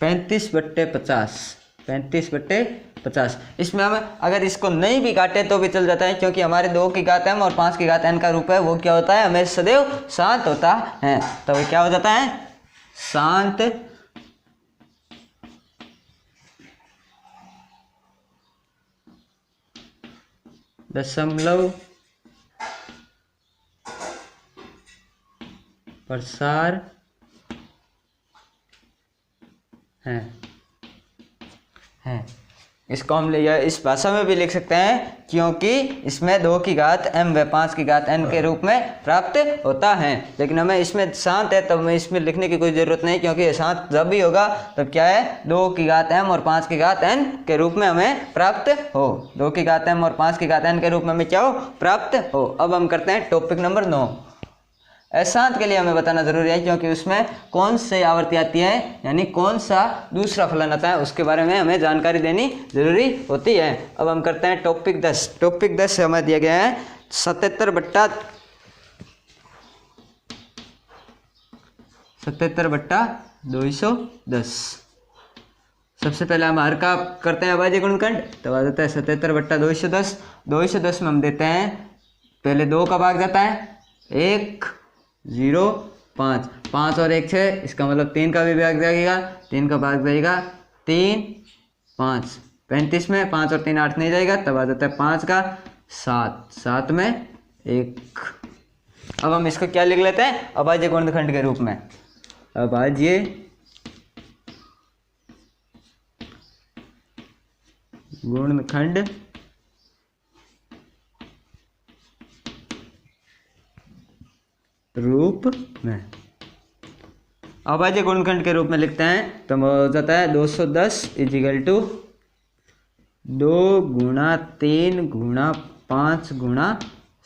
A: 35 बट्टे 50, 35 बट्टे 50। इसमें हम अगर इसको नहीं भी काटे तो भी चल जाता है, क्योंकि हमारे 2 की घात m और 5 की घात n का रूप है वो क्या होता है हमेशा सदैव शांत होता है। तो क्या हो जाता है शांत दशमलव प्रसार है। इसको हम इस भाषा में भी लिख सकते हैं, क्योंकि इसमें 2 की घात m व 5 की घात n के रूप में प्राप्त होता है। लेकिन हमें इसमें शांत है, तब हमें इसमें लिखने की कोई ज़रूरत नहीं, क्योंकि ये शांत जब भी होगा तब क्या है 2 की घात m और 5 की घात n के रूप में हमें प्राप्त हो, 2 की घात m और 5 की घात n के रूप में हमें क्या हो प्राप्त हो। अब हम करते हैं टॉपिक नंबर 9। अशांत के लिए हमें बताना जरूरी है, क्योंकि उसमें कौन सी आवर्ती आती है, यानी कौन सा दूसरा फलन आता है, उसके बारे में हमें जानकारी देनी जरूरी होती है। अब हम करते हैं टॉपिक 10। टॉपिक 10 से हमें दिया गया है 77 बट्टा 210। सबसे पहले हम हर का करते हैं अभाज्य गुणनखंड, तो आ जाता है 77 बट्टा 210। 210 में हम देते हैं पहले 2 का भाग जाता है 1 0 5, 5 और 1 6, इसका मतलब 3 का भी भाग जाएगा, 3 का भाग जाएगा 3 5, 35 में 5 और 3 8 नहीं जाएगा, तब आ जाता है 5 का 7, 7 में 1। अब हम इसको क्या लिख लेते हैं अभाज्य गुणनखंड के रूप में, अभाज्य गुणनखंड रूप में। अभाज्य गुणनखंड के रूप में लिखते हैं तो हो जाता है 210 इजिकल टू 2 गुणा 3 गुणा 5 गुणा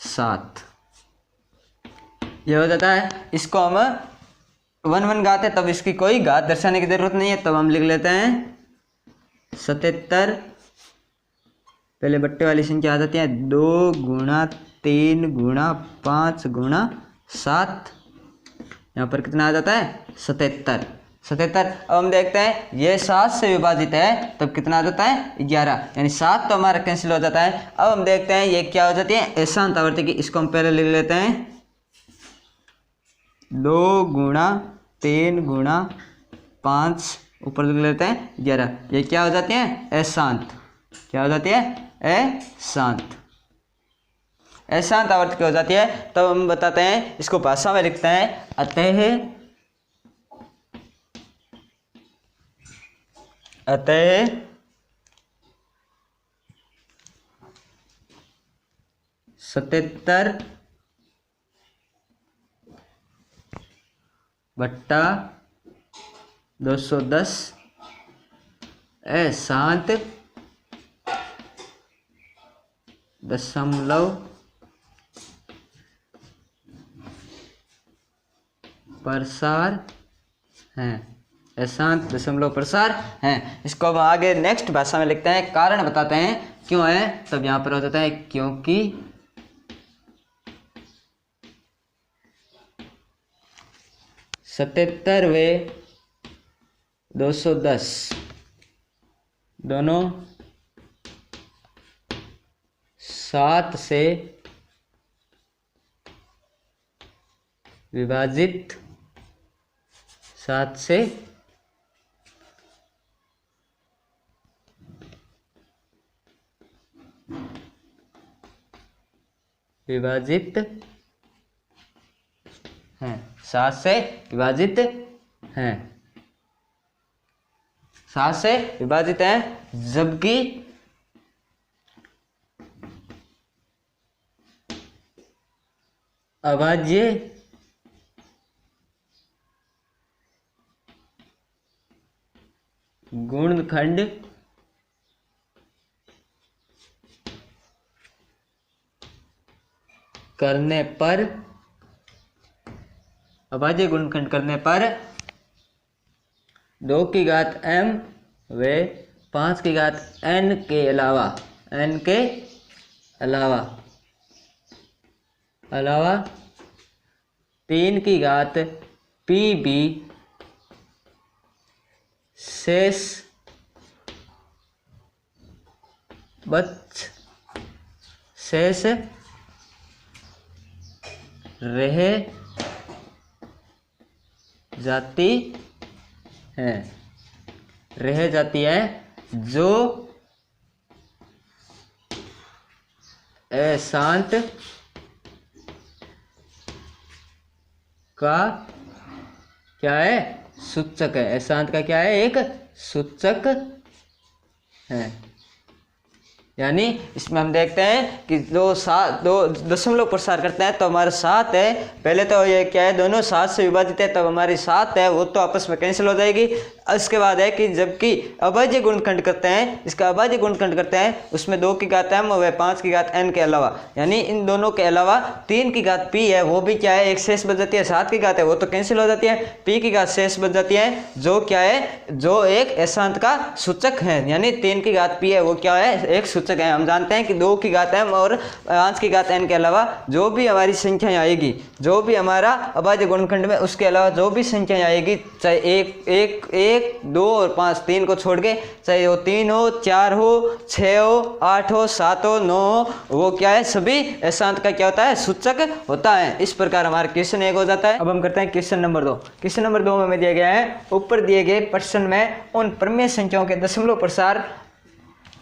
A: 7, यह हो जाता है। इसको हम 1 1 घात है, तब इसकी कोई घात दर्शाने की जरूरत नहीं है, तब हम लिख लेते हैं 77, पहले बट्टे वाली संख्या आ जाती है 2 गुणा 3 गुणा 5 गुणा 7, यहाँ पर कितना आ जाता है 77। 77 अब हम देखते हैं ये 7 से विभाजित है, तब कितना आ जाता है 11, यानी 7 तो हमारा कैंसिल हो जाता है। अब हम देखते हैं ये क्या हो जाती है अशांत आवर्ती की, इसको हम पहले लिख लेते हैं 2 गुणा 3 गुणा 5, ऊपर लिख लेते हैं 11, ये क्या हो जाती है अशांत, क्या हो जाती है अशांत, अशांत आवर्त की हो जाती है। तब हम बताते हैं इसको भाषा में लिखते हैं अतः 77 बट्टा 210 अशांत दशमलव प्रसार हैं, अशांत दशमलव प्रसार हैं। इसको अब आगे नेक्स्ट भाषा में लिखते हैं, कारण बताते हैं क्यों है, तब यहाँ पर हो जाता है क्योंकि 77 व 210 दोनों 7 से विभाजित, 7 से विभाजित हैं, 7 से विभाजित हैं, 7 से विभाजित हैं, जबकि अभाज्य गुणनखंड करने पर, अभाज्य गुणनखंड करने पर 2 की घात m व 5 की घात n के अलावा 3 की घात p भी शेष रह जाती है जो अशांत का क्या है, सूचक है। अशांत का क्या है, एक सूचक है। यानी इसमें हम देखते हैं कि दो दशमलव प्रसार करते हैं तो हमारा 7 है, पहले तो ये क्या है, दोनों 7 से विभाजित है, तब हमारी 7 है वो तो आपस में कैंसिल हो जाएगी। इसके बाद है कि जबकि अभाज्य गुणनखंड करते हैं, इसका अभाज्य गुणनखंड करते हैं उसमें 2 की घात m व 5 की घात n के अलावा, यानी इन दोनों के अलावा 3 की घात p है वो भी क्या है, एक शेष बच जाती है। 7 की घात है वो तो कैंसिल हो जाती है, p की घात शेष बच जाती है जो क्या है, जो एक अशांत का सूचक है। यानी 3 की घात p है वो क्या है, एक सूचक है। हम जानते हैं कि 2 की घात m और 5 की घात n के अलावा जो भी हमारी संख्याएं आएगी, जो भी हमारा अभाज्य गुणनखंड में उसके अलावा जो भी संख्याएं आएगी, चाहे 1 2 और 5, 3 को छोड़ के, चाहे वो 3 हो, 4 हो, 6 हो, 8 हो, 7 हो, 9 हो, वो क्या है, सभी अशांत का क्या होता है, सूचक होता है। इस प्रकार हमारा क्वेश्चन 1 हो जाता है। अब हम करते हैं क्वेश्चन नंबर 2। क्वेश्चन नंबर 2 में हमें दिया गया है, ऊपर दिए गए प्रश्न में उन प्रमेय संख्याओं के दशमलव प्रसार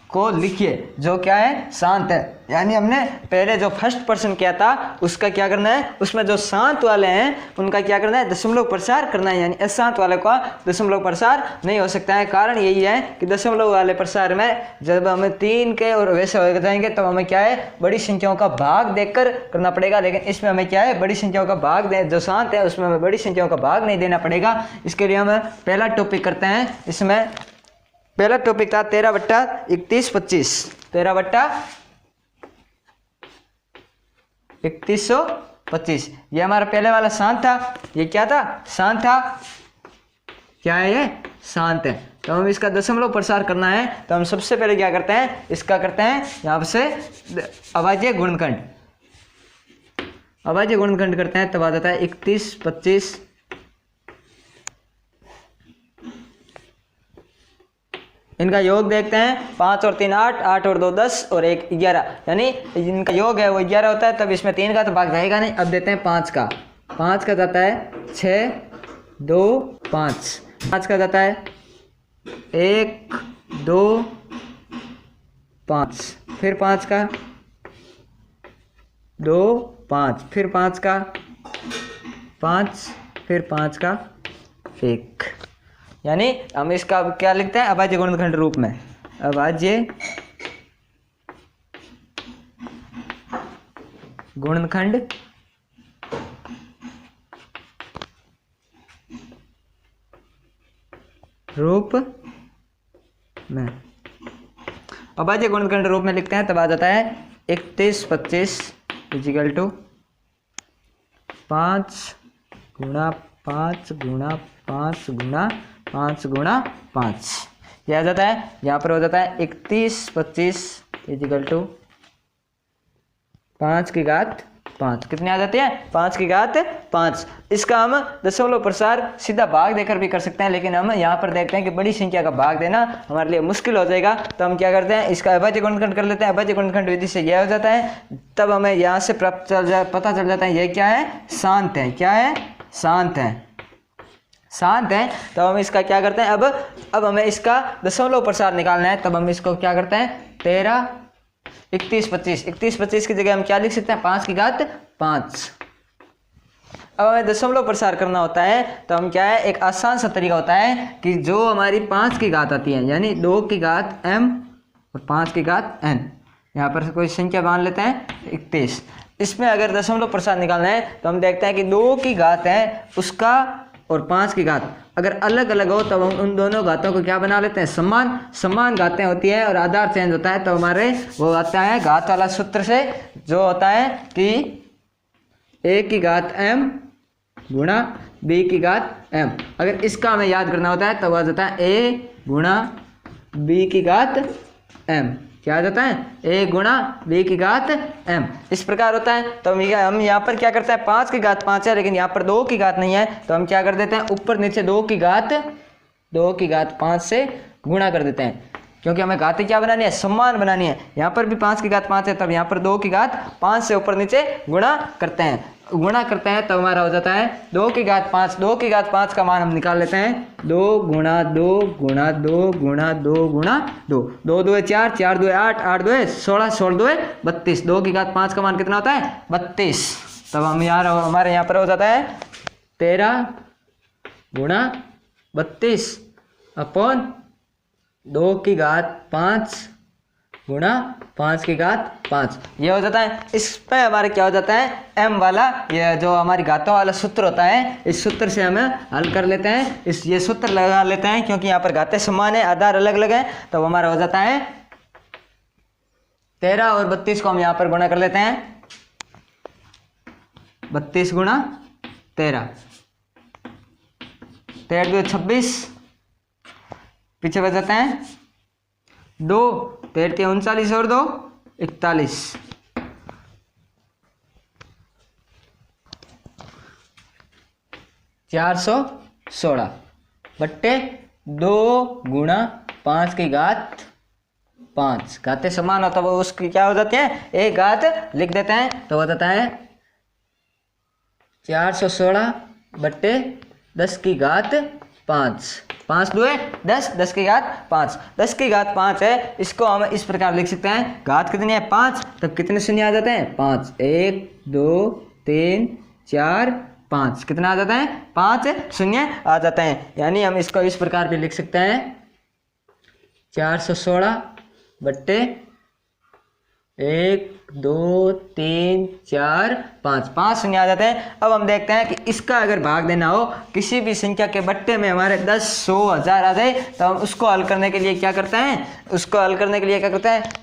A: को लिखिए जो क्या है, शांत है। यानी हमने पहले जो फर्स्ट प्रश्न किया था उसका क्या करना है, उसमें जो शांत वाले हैं उनका क्या करना है, दशमलव प्रसार करना है। यानी अशांत वाले का दशमलव प्रसार नहीं हो सकता है। कारण यही है कि दशमलव वाले प्रसार में जब हमें 3 के और वैसे हो जाएंगे तब हमें क्या है, बड़ी संख्याओं का भाग देकर करना पड़ेगा। लेकिन इसमें हमें क्या है, बड़ी संख्याओं का भाग दे, जो शांत है उसमें हमें बड़ी संख्याओं का भाग नहीं देना पड़ेगा। इसके लिए हम पहला टॉपिक करते हैं। इसमें पहला टॉपिक था 13/3125, 13/3125। ये हमारा पहले वाला शांत था। ये क्या था, शांत था। क्या है ये, शांत है। तो हम इसका दशमलव प्रसार करना है तो हम सबसे पहले क्या करते हैं, इसका करते हैं यहाँ से अभाज्य गुणनखंड। अभाज्य गुणनखंड करते हैं तब आ जाता है 31/25। इनका योग देखते हैं, 5 और 3 8, 8 और 2 10 और 1 11, यानी इनका योग है वो 11 होता है। तब इसमें 3 का तो भाग जाएगा नहीं। अब देते हैं 5 का। 5 का जाता है 6 2 5, 5 का जाता है 1 2 5, फिर 5 का 2 5, फिर 5 का 5, फिर 5 का 1। यानी हम इसका क्या लिखते हैं, अभाज्य गुणनखंड रूप में। अभाज्य गुणनखंड रूप में, अभाज्य गुणनखंड रूप में लिखते हैं तब आ जाता है 31/25 इजिकल टू 5 गुणा 5 गुणा 5 गुणा 5 गुणा 5। यह आ जाता है, यहाँ पर हो जाता है 31/25 इजिकल टू 5 की घात 5। कितनी आ जाती है, 5 की घात 5। इसका हम दशमलव प्रसार सीधा भाग देकर भी कर सकते हैं, लेकिन हम यहाँ पर देखते हैं कि बड़ी संख्या का भाग देना हमारे लिए मुश्किल हो जाएगा। तो हम क्या करते हैं, इसका अभाज्य गुणनखंड कर लेते हैं। अभाज्य गुणनखंड विधि से यह हो जाता है, तब हमें यहाँ से पता चल जाता है ये क्या है, शांत है। क्या है, शांत है। शांत है तो हम इसका क्या करते हैं, अब हमें इसका दशमलव प्रसार निकालना है। तब हम इसको क्या करते हैं, 31/25 की जगह हम क्या लिख सकते हैं, 5 की घात 5। अब हमें दशमलव प्रसार करना होता है तो हम क्या है, एक आसान सा तरीका होता है कि जो हमारी 5 की घात आती है, यानी 2 की घात m और 5 की घात n, यहाँ पर कोई संख्या मान लेते हैं 31। इसमें अगर दशमलव प्रसाद निकालना है तो हम देखते हैं कि 2 की घात है उसका और 5 की घात अगर अलग अलग हो तो हम उन दोनों घातों को क्या बना लेते हैं, समान। समान घातें होती है और आधार चेंज होता है तो हमारे वो आता है घात वाला सूत्र से, जो होता है कि a की घात m गुणा b की घात m। अगर इसका हमें याद करना होता है तो वह जाता है a गुणा b की घात m। क्या आ जाता है, a गुणा b की घात m। इस प्रकार होता है। तो हम यहाँ पर क्या करते हैं, 5 की घात 5 है लेकिन यहाँ पर 2 की घात नहीं है तो हम क्या कर देते हैं, ऊपर नीचे 2 की घात 5 से गुणा कर देते हैं, क्योंकि हमें घातें क्या बनानी है, समान बनानी है। यहाँ पर भी 5 की घात 5 है तब यहाँ पर 2 की घात 5 से ऊपर नीचे गुणा करते हैं तो हमारा हो जाता है 2 की घात 5। 2 की घात 5 का मान हम निकाल लेते हैं, 2 गुणा 2 गुणा 2 गुणा 2 गुणा 2। 2 2 4, 4 2 8, 8 2 16, 16 2 32। 2 की घात 5 का मान कितना होता है, 32। तब हम हमारे यहाँ पर हो जाता है 13 गुणा 32 अपॉन 2 की घात 5 गुणा 5 की घात 5। ये हो जाता है। इस पे हमारे क्या हो जाता है, m वाला, ये जो हमारी घातों वाला सूत्र होता है, इस सूत्र से हमें हल कर लेते हैं। ये सूत्र लगा लेते हैं क्योंकि यहाँ पर घातें समान है, आधार अलग अलग है। तो हमारा हो जाता है 13 और 32 को हम यहाँ पर गुणा कर लेते हैं, 32 गुणा 13, 13 2 26, पीछे बच जाते हैं 2, 13 39 और 2 41, 416 बट्टे 2 गुणा 5 की घात 5। घातें समान हो तो वो उसकी क्या हो जाती है, एक घात लिख देते हैं तो हो जाता है 416 बट्टे 10 की घात 5। 5 2 10, 10 की घात 5। 10 की घात 5 है, इसको हम इस प्रकार लिख सकते हैं, घात कितनी है 5, तब कितने शून्य आ जाते हैं 5, 1 2 3 4 5, कितना आ जाता है 5 शून्य आ जाता है। यानी हम इसको इस प्रकार भी लिख सकते हैं 416 बट्टे 1 2 3 4 5, 5 शून्य आ जाते हैं। अब हम देखते हैं कि इसका अगर भाग देना हो किसी भी संख्या के बट्टे में हमारे 10 100 1000 आ जाए तो हम उसको हल करने के लिए क्या करते हैं,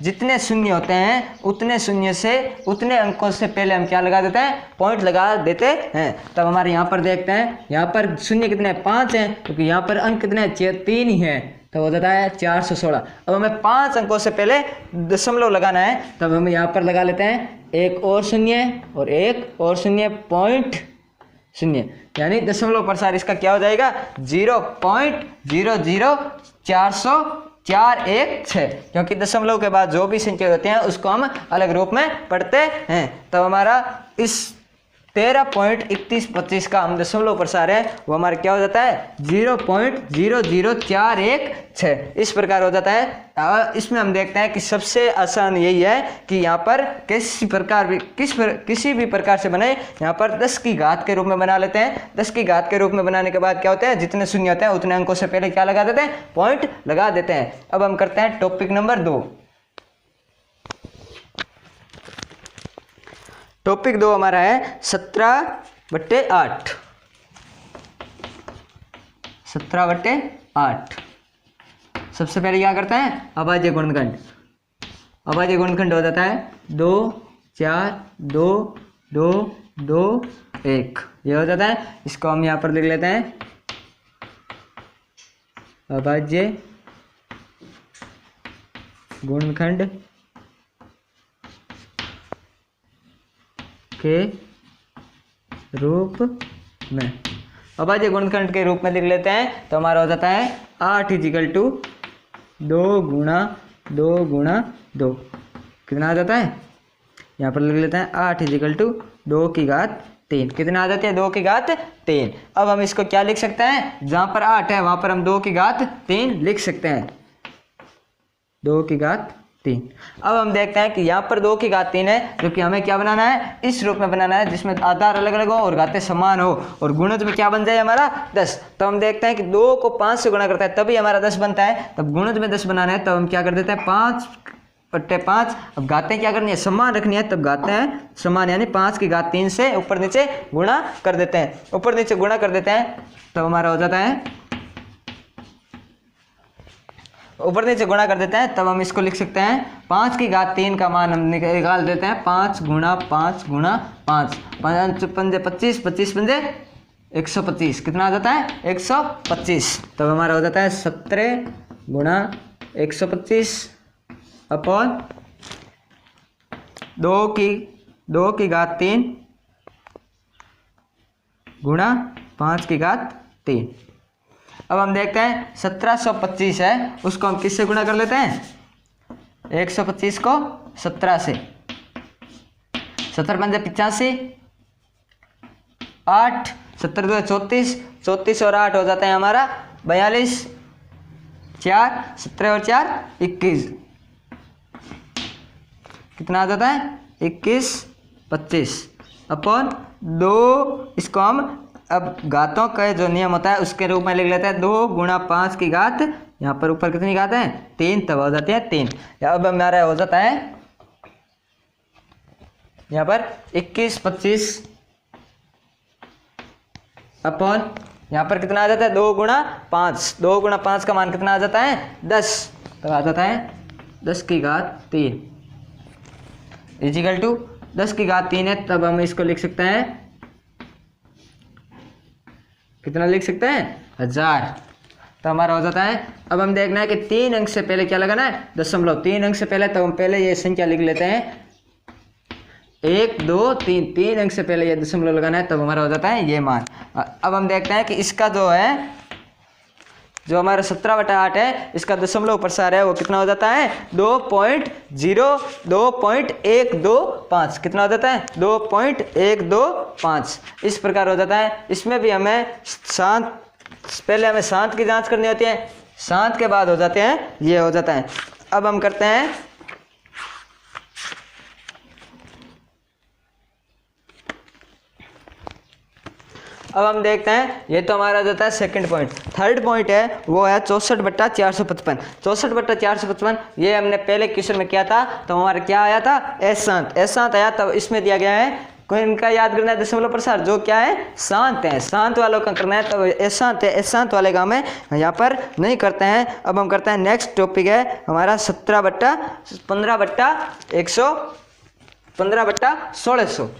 A: जितने शून्य होते हैं उतने शून्य से उतने अंकों से पहले हम क्या लगा देते हैं, पॉइंट लगा देते हैं। तब हमारे यहाँ पर देखते हैं, यहाँ पर शून्य कितने 5 हैं क्योंकि यहाँ पर अंक कितने 3 ही है तो हो जाता है 416। अब हमें 5 अंकों से पहले दशमलव लगाना है, तब हम यहाँ पर लगा लेते हैं एक और शून्य और एक और शून्य, पॉइंट शून्य, यानी दशमलव प्रसार इसका क्या हो जाएगा 0.00416, क्योंकि दशमलव के बाद जो भी संख्या होते हैं उसको हम अलग रूप में पढ़ते हैं। तो हमारा इस 13.3125 का हम दशमलव प्रसार है वो हमारा क्या हो जाता है 0.00416। इस प्रकार हो जाता है। इसमें हम देखते हैं कि सबसे आसान यही है कि यहाँ पर किसी भी प्रकार से बनाए, यहाँ पर 10 की घात के रूप में बना लेते हैं। 10 की घात के रूप में बनाने के बाद क्या होता है, जितने शून्य होते हैं उतने अंकों से पहले क्या लगा देते हैं, पॉइंट लगा देते हैं। अब हम करते हैं टॉपिक नंबर 2। टॉपिक 2 हमारा है 17/8। 17/8। सबसे पहले क्या करते हैं, अभाज्य गुणनखंड। अभाज्य गुणनखंड हो जाता है 2 4 2 2 2 1, ये हो जाता है। इसको हम यहाँ पर लिख लेते हैं अभाज्य गुणनखंड के रूप में। अभाज्य गुणनखंड के रूप में लिख लेते हैं तो हमारा हो जाता है 8 = 2 गुणा 2 गुणा 2, कितना आ जाता है, यहाँ पर लिख लेते हैं 8 = 2 की घात 3, कितना आ जाती है 2 की घात 3। अब हम इसको क्या लिख सकते हैं, जहाँ पर 8 है वहाँ पर हम 2 की घात 3 लिख सकते हैं, 2 की घात 3। अब हम देखते हैं कि यहाँ पर 2 की घात 3 है, जो कि हमें क्या बनाना है, इस रूप में बनाना है जिसमें आधार अलग अलग हो और घातें समान हो और गुणज में क्या बन जाए हमारा 10। तो हम देखते हैं कि 2 को 5 से गुणा करता है तभी हमारा 10 बनता है। तब गुणज में 10 बनाना है तब हम क्या कर देते हैं, बट्टे 5। अब घातें क्या करनी है, समान रखनी है, तब घाते हैं समान, यानी 5 की घात 3 से ऊपर नीचे गुणा कर देते हैं, ऊपर नीचे गुणा कर देते हैं, तब हमारा हो जाता है, ऊपर नीचे गुणा कर देते हैं, तब हम इसको लिख सकते हैं 5 की घात 3 का मान हम निकाल देते हैं 5 गुणा 5 गुणा 5, 5 पंजे 25, 25 पंजे 125, कितना आ जाता है 125। तब हमारा हो जाता है 17 गुणा 125 अपॉन 2 की घात 3 गुणा 5 की घात 3। अब हम देखते हैं 1725 है, उसको हम किससे गुणा कर लेते हैं, 125 को 17 से, 17 पंजे 85, 8, 17 दो 34, 34 और 8 हो जाता है हमारा 42, 4, 17 और 4 21, कितना आ जाता है 21 25 अपॉन 2। इसको हम अब घातों का जो नियम होता है उसके रूप में लिख लेते हैं 2 गुणा 5 की घात, यहाँ पर ऊपर कितनी घात है 3, तब हो जाती है 3। अब हमारा हो जाता है यहाँ पर 21 25 अपॉन यहाँ पर कितना आ जाता है 2 गुणा 5, 2 गुणा 5 का मान कितना आ जाता है 10, तब आ जाता है 10 की घात 3 इजिकल टू 10 की घात 3 है, तब हम इसको लिख सकते हैं, कितना लिख सकते हैं 1000। तो हमारा हो जाता है, अब हम देखना है कि 3 अंक से पहले क्या लगाना है, दशमलव। 3 अंक से पहले, तो हम पहले ये संख्या लिख लेते हैं 1 2 3, 3 अंक से पहले ये दशमलव लगाना है, तब हमारा हो जाता है ये मान। अब हम देखते हैं कि इसका जो है, जो हमारा 17/8 है, इसका दशमलव प्रसार है वो कितना हो जाता है 2.125, कितना हो जाता है 2.125, इस प्रकार हो जाता है। इसमें भी हमें पहले हमें शांत की जांच करनी होती है, शांत के बाद हो जाते हैं ये हो जाता है। अब हम करते हैं अब हम देखते हैं, ये तो हमारा जाता है सेकंड पॉइंट। थर्ड पॉइंट है वो है 64/455। 64/455 ये हमने पहले क्वेश्चन में किया था, तो हमारा क्या आया था एस शांत आया। तब इसमें दिया गया है, कोई इनका याद करना है दशमलव प्रसार, जो क्या है शांत है, शांत वालों का करना है। तो एस शांत है, एस शांत वाले का हमें यहाँ पर नहीं करते हैं। अब हम करते हैं नेक्स्ट टॉपिक है हमारा 15/1600।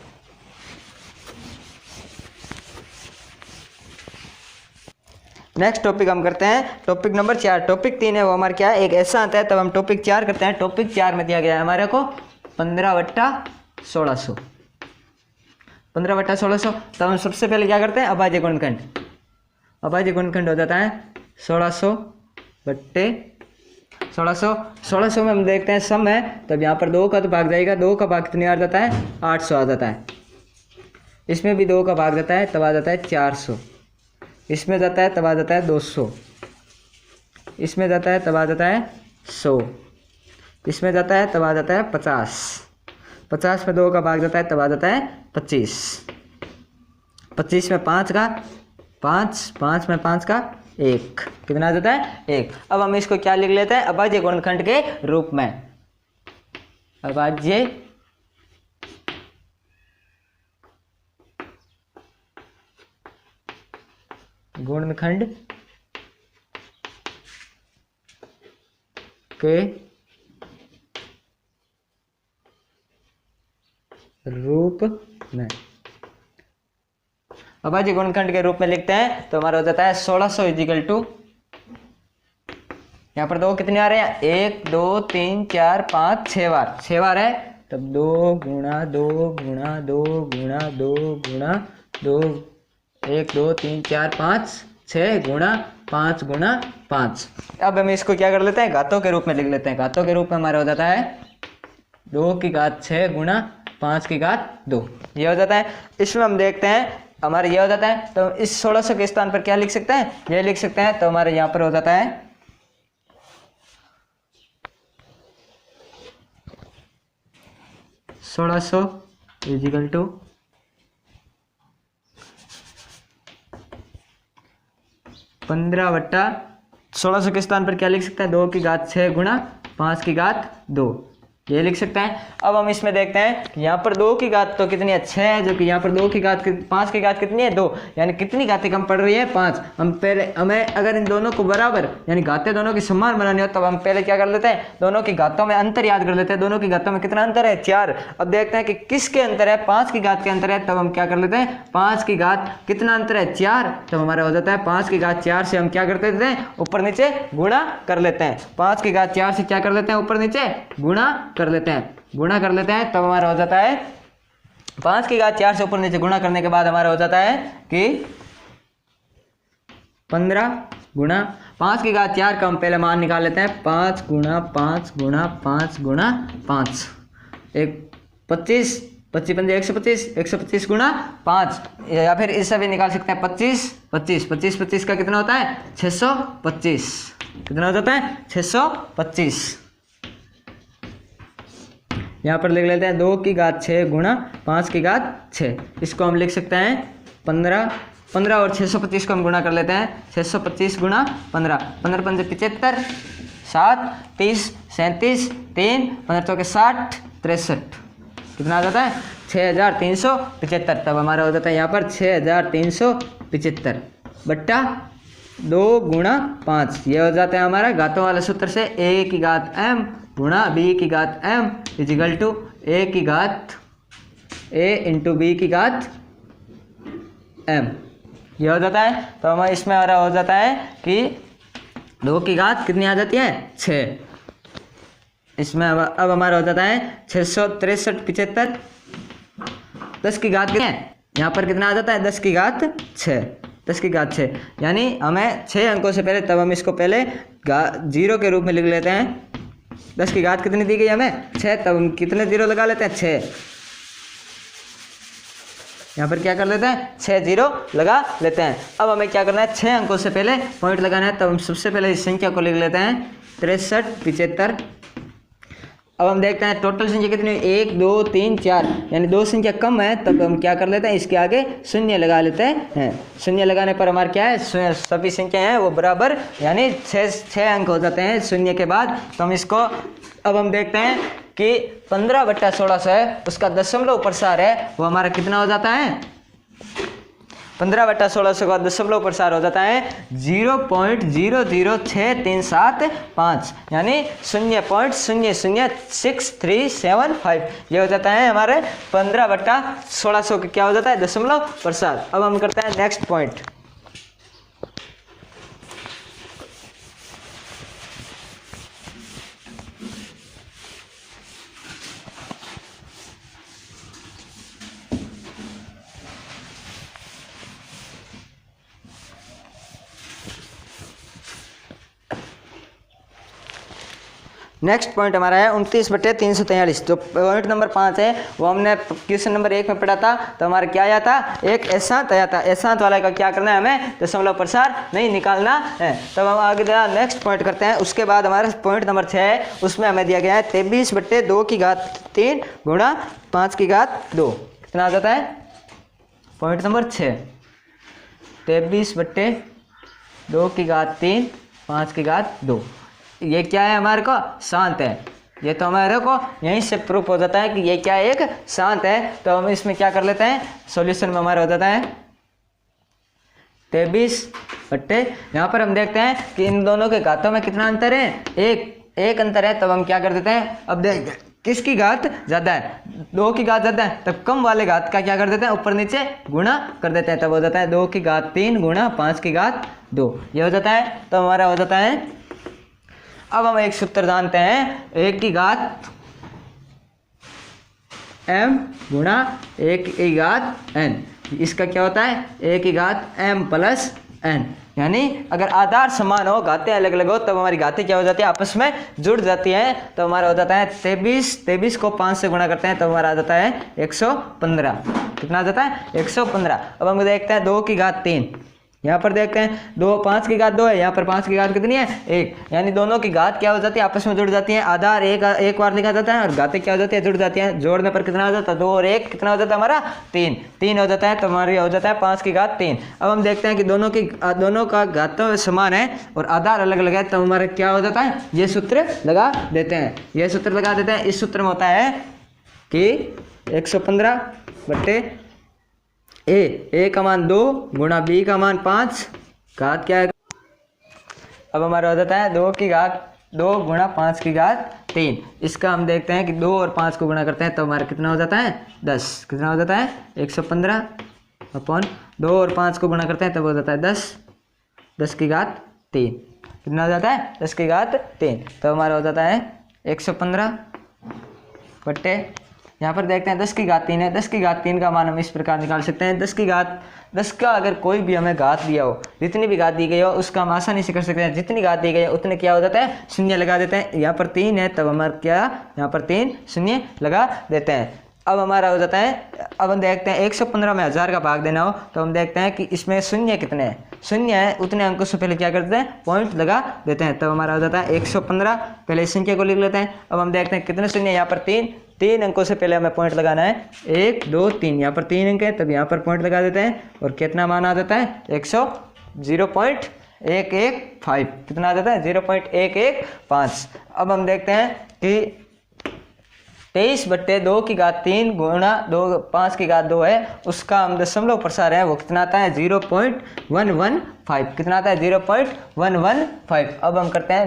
A: नेक्स्ट टॉपिक हम करते हैं टॉपिक नंबर 4। टॉपिक 3 है वो हमारा क्या है, एक ऐसा आता है। तब हम टॉपिक 4 करते हैं। टॉपिक 4 में दिया गया है हमारे को 15/1600। 15/1600। तब हम सबसे पहले क्या करते हैं, अभाज्य गुणनखंड। अभाज्य गुणनखंड हो जाता है 1600/1600 में हम देखते हैं सम है, तब यहाँ पर 2 का तो भाग जाएगा, 2 का भाग कितनी आ जाता है 800 आ जाता है। इसमें भी 2 का भाग जाता है, तब आ जाता है 400। इसमें जाता है तब आ जाता है 200। इसमें जाता है तब आ जाता है 100। इसमें जाता है तब आ जाता है 50। 50 में 2 का भाग जाता है, तब आ जाता है 25। 25 में 5 का 5, 5 में 5 का 1, कितना आ जाता है 1। अब हम इसको क्या लिख लेते हैं, अभाज्य गुणनखंड के रूप में। अभाज्य गुणनखंड के रूप में। अभाज्य गुणनखंड के रूप में लिखते हैं, तो हमारा हो जाता है 1600 इजिकल टू, यहाँ पर 2 कितने आ रहे हैं 1 2 3 4 5 6 बार, 6 बार है, तब 2 गुणा 2 गुणा 2 गुणा 2 गुणा 2, 1 2 3 4 5 6 गुणा 5 गुणा 5। अब हम इसको क्या कर लेते हैं, घातों के रूप में लिख लेते हैं। घातों के रूप में हमारा हो जाता है 2 की घात 6 गुणा 5 की घात 2, ये हो जाता है। इसमें हम देखते हैं हमारा ये हो जाता है, तो इस 1600 के स्थान पर क्या लिख सकते हैं, ये लिख सकते हैं। तो हमारे यहाँ पर हो जाता है 1600 इजिकल टू 15/1600 के स्थान पर क्या लिख सकते हैं, 2 की घात 6 गुणा 5 की घात 2, ये लिख सकते हैं। अब हम इसमें देखते हैं कि यहाँ पर 2 की घात तो कितनी है 6 है, जो कि यहाँ पर 2 की घात 5 की घात कितनी है 2, यानी कितनी घातें कम पड़ रही है 5। हम पहले हमें अगर इन दोनों को बराबर यानी घातें दोनों की समान बनानी हो तब हम पहले क्या कर लेते हैं, दोनों की घातों में अंतर याद कर लेते हैं। दोनों की घातों में कितना अंतर है 4। अब देखते हैं कि किसके अंतर है, 5 की घात के अंतर है, तब हम क्या कर लेते हैं 5 की घात कितना अंतर है 4, तब हमारा हो जाता है 5 की घात 4 से हम क्या करते थे ऊपर नीचे गुणा कर लेते हैं। 5 की घात 4 से क्या कर लेते हैं ऊपर नीचे गुणा कर लेते हैं, गुणा कर लेते हैं, तब हमारा हो जाता है 5 की घात 4 से ऊपर नीचे गुणा करने के बाद हमारा हो जाता है कि 15 गुणा 5 की घात 4 का हम पहले मान निकाल लेते हैं 5 गुणा 5 गुणा 5 गुणा 5 एक 25 25 पंजे 125 125 गुणा 5, या फिर इससे भी निकाल सकते हैं 25 25 25 25 का कितना होता है 625, कितना हो जाता है 625। यहाँ पर लिख लेते हैं 2 की घात 6 गुणा 5 की घात 6, इसको हम लिख सकते हैं 15 15 और 625 को हम गुणा कर लेते हैं 625 गुणा 15 15 पंजे 75 7 30 37 3 15 चौके 60 63, कितना आ जाता है 6375। तब हमारा हो जाता है यहाँ पर 6375 बट्टा 2 गुणा 5, ये हो जाता है हमारा घातों वाले सूत्र से a की घात m गुणा b की घात m इजिकल टू a की घात a इंटू b की घात m, ये हो जाता है। तो हमारा इसमें हमारा हो जाता है कि 2 की घात कितनी आ जाती है 6, इसमें अब हमारा हो जाता है 663 75। 10 की घात कितनी है यहाँ पर कितना आ जाता है 10 की घात 6, 10 की घात 6, यानी हमें 6 अंकों से पहले, तब हम इसको पहले 0 के रूप में लिख लेते हैं। 10 की घात कितनी दी गई हमें 6, तब हम कितने 0 लगा लेते हैं 6, यहाँ पर क्या कर लेते हैं 6 0 लगा लेते हैं। अब हमें क्या करना है 6 अंकों से पहले पॉइंट लगाना है, तब हम सबसे पहले इस संख्या को लिख लेते हैं 63 75। अब हम देखते हैं टोटल संख्या कितनी है 1 2 3 4, यानी 2 संख्या कम है, तब हम क्या कर लेते हैं इसके आगे शून्य लगा लेते हैं। शून्य लगाने पर हमारे क्या है सभी संख्या हैं वो बराबर, यानी 6 अंक हो जाते हैं शून्य के बाद। तो हम इसको अब हम देखते हैं कि 15/1600 है, उसका दशमलव प्रसार है वो हमारा कितना हो जाता है 15/1600 का दशमलव प्रसार हो जाता है 0.006375, यानी 0.006375, ये हो जाता है हमारे 15/1600 का क्या हो जाता है दशमलव प्रसार। अब हम करते हैं नेक्स्ट पॉइंट। नेक्स्ट पॉइंट हमारा है 29/343। जो पॉइंट नंबर 5 है वो हमने क्वेश्चन नंबर 1 में पढ़ा था, तो हमारा क्या आया था एक एसांत आया था। एसांत वाला का क्या करना है हमें दशमलव प्रसार नहीं निकालना है। तब हम आगे नेक्स्ट पॉइंट करते हैं। उसके बाद हमारा पॉइंट नंबर 6 है, उसमें हमें दिया गया है 23/2 की घात 3 गुणा 5 की घात 2, कितना आ जाता है पॉइंट नंबर 6 23/2 की घात 3 5 की घात 2। ये क्या है हमारे को शांत है, ये तो हमारे को यहीं से प्रूफ हो जाता है कि ये क्या है एक शांत है। तो हम इसमें क्या कर लेते हैं सॉल्यूशन में हमारा हो जाता है 23 यहाँ पर हम देखते हैं कि इन दोनों के घातों में कितना अंतर है एक अंतर है। तब हम क्या कर देते हैं अब देख किसकी घात ज़्यादा है 2 की घात ज़्यादा है, तब कम वाले घात का क्या कर देते हैं ऊपर नीचे गुणा कर देते हैं। तब हो जाता है 2 की घात 3 गुणा 5 की घात 2, ये हो जाता है। तो हमारा हो जाता है अब हम एक सूत्र जानते हैं 1 की घात m गुणा 1 की घात n, इसका क्या होता है 1 की घात m प्लस n, यानी अगर आधार समान हो घातें अलग अलग हो तब हमारी घातें क्या हो जाती है आपस में जुड़ जाती हैं। तो हमारा हो जाता है 23 को 5 से गुणा करते हैं तो हमारा आ जाता है 115, कितना आ जाता है 115। अब हम देखते हैं 2 की घात 3 यहाँ पर देखते हैं 2 5 की घात 2 है, यहाँ पर 5 की घात कितनी है 1, यानी दोनों की घात क्या हो जाती है आपस में जुड़ जाती है। आधार एक बार लिखा जाता है और घातें क्या हो जाती है जुड़ जाती हैं। जोड़ने पर कितना हो जाता है 2 और 1 कितना हो जाता है हमारा 3 हो जाता है, तो हमारी हो जाता है 5 की घात 3। अब हम देखते हैं कि दोनों का घात समान है और आधार अलग अलग है, तो हमारा क्या हो जाता है ये सूत्र लगा देते हैं। ये सूत्र लगा देते हैं। इस सूत्र में होता है कि 115 बट्टे ए का मान 2 गुणा बी का मान 5 घात क्या है। अब हमारा हो जाता है 2 की घात 2 गुणा 5 की घात 3। इसका हम देखते हैं कि 2 और 5 को गुणा करते हैं तो हमारा कितना हो जाता है 10। कितना हो जाता है 115 अपॉन 2 और 5 को गुणा करते हैं तब हो जाता है 10 की घात 3। कितना हो जाता है 10 की घात 3, तो हमारा हो जाता है 115 बट्टे यहाँ पर देखते हैं 10 की घात 3 है। 10 की घात 3 का मान हम इस प्रकार निकाल सकते हैं। 10 का अगर कोई भी हमें घात दिया हो, जितनी भी घात दी गई हो उसका हम आसानी से कर सकते हैं। जितनी घात दी गई है उतने क्या हो जाता है शून्य लगा देते हैं। यहाँ पर 3 है तब हमारा क्या यहाँ पर 3 शून्य लगा देते हैं। अब हमारा हो जाता है, अब हम देखते हैं 115 में 1000 का भाग देना हो तो हम देखते हैं कि इसमें शून्य कितने हैं, शून्य है उतने अंकों से पहले क्या करते हैं पॉइंट लगा देते हैं। तब हमारा हो जाता है 115, पहले इस संख्या को लिख लेते हैं। अब हम देखते हैं कितने शून्य, यहाँ पर 3 अंकों से पहले हमें पॉइंट लगाना है 1 2 3, यहाँ पर 3 अंक है तब यहाँ पर पॉइंट लगा देते हैं और कितना मान आ जाता है 0.115। कितना आ जाता है 0.115। अब हम देखते हैं कि 23 बट्टे 2 की घात 3 गुणा 5 की घात 2 है, उसका हम दशमलव प्रसार है वो कितना आता है 0.115। कितना आता है 0.115। अब हम करते हैं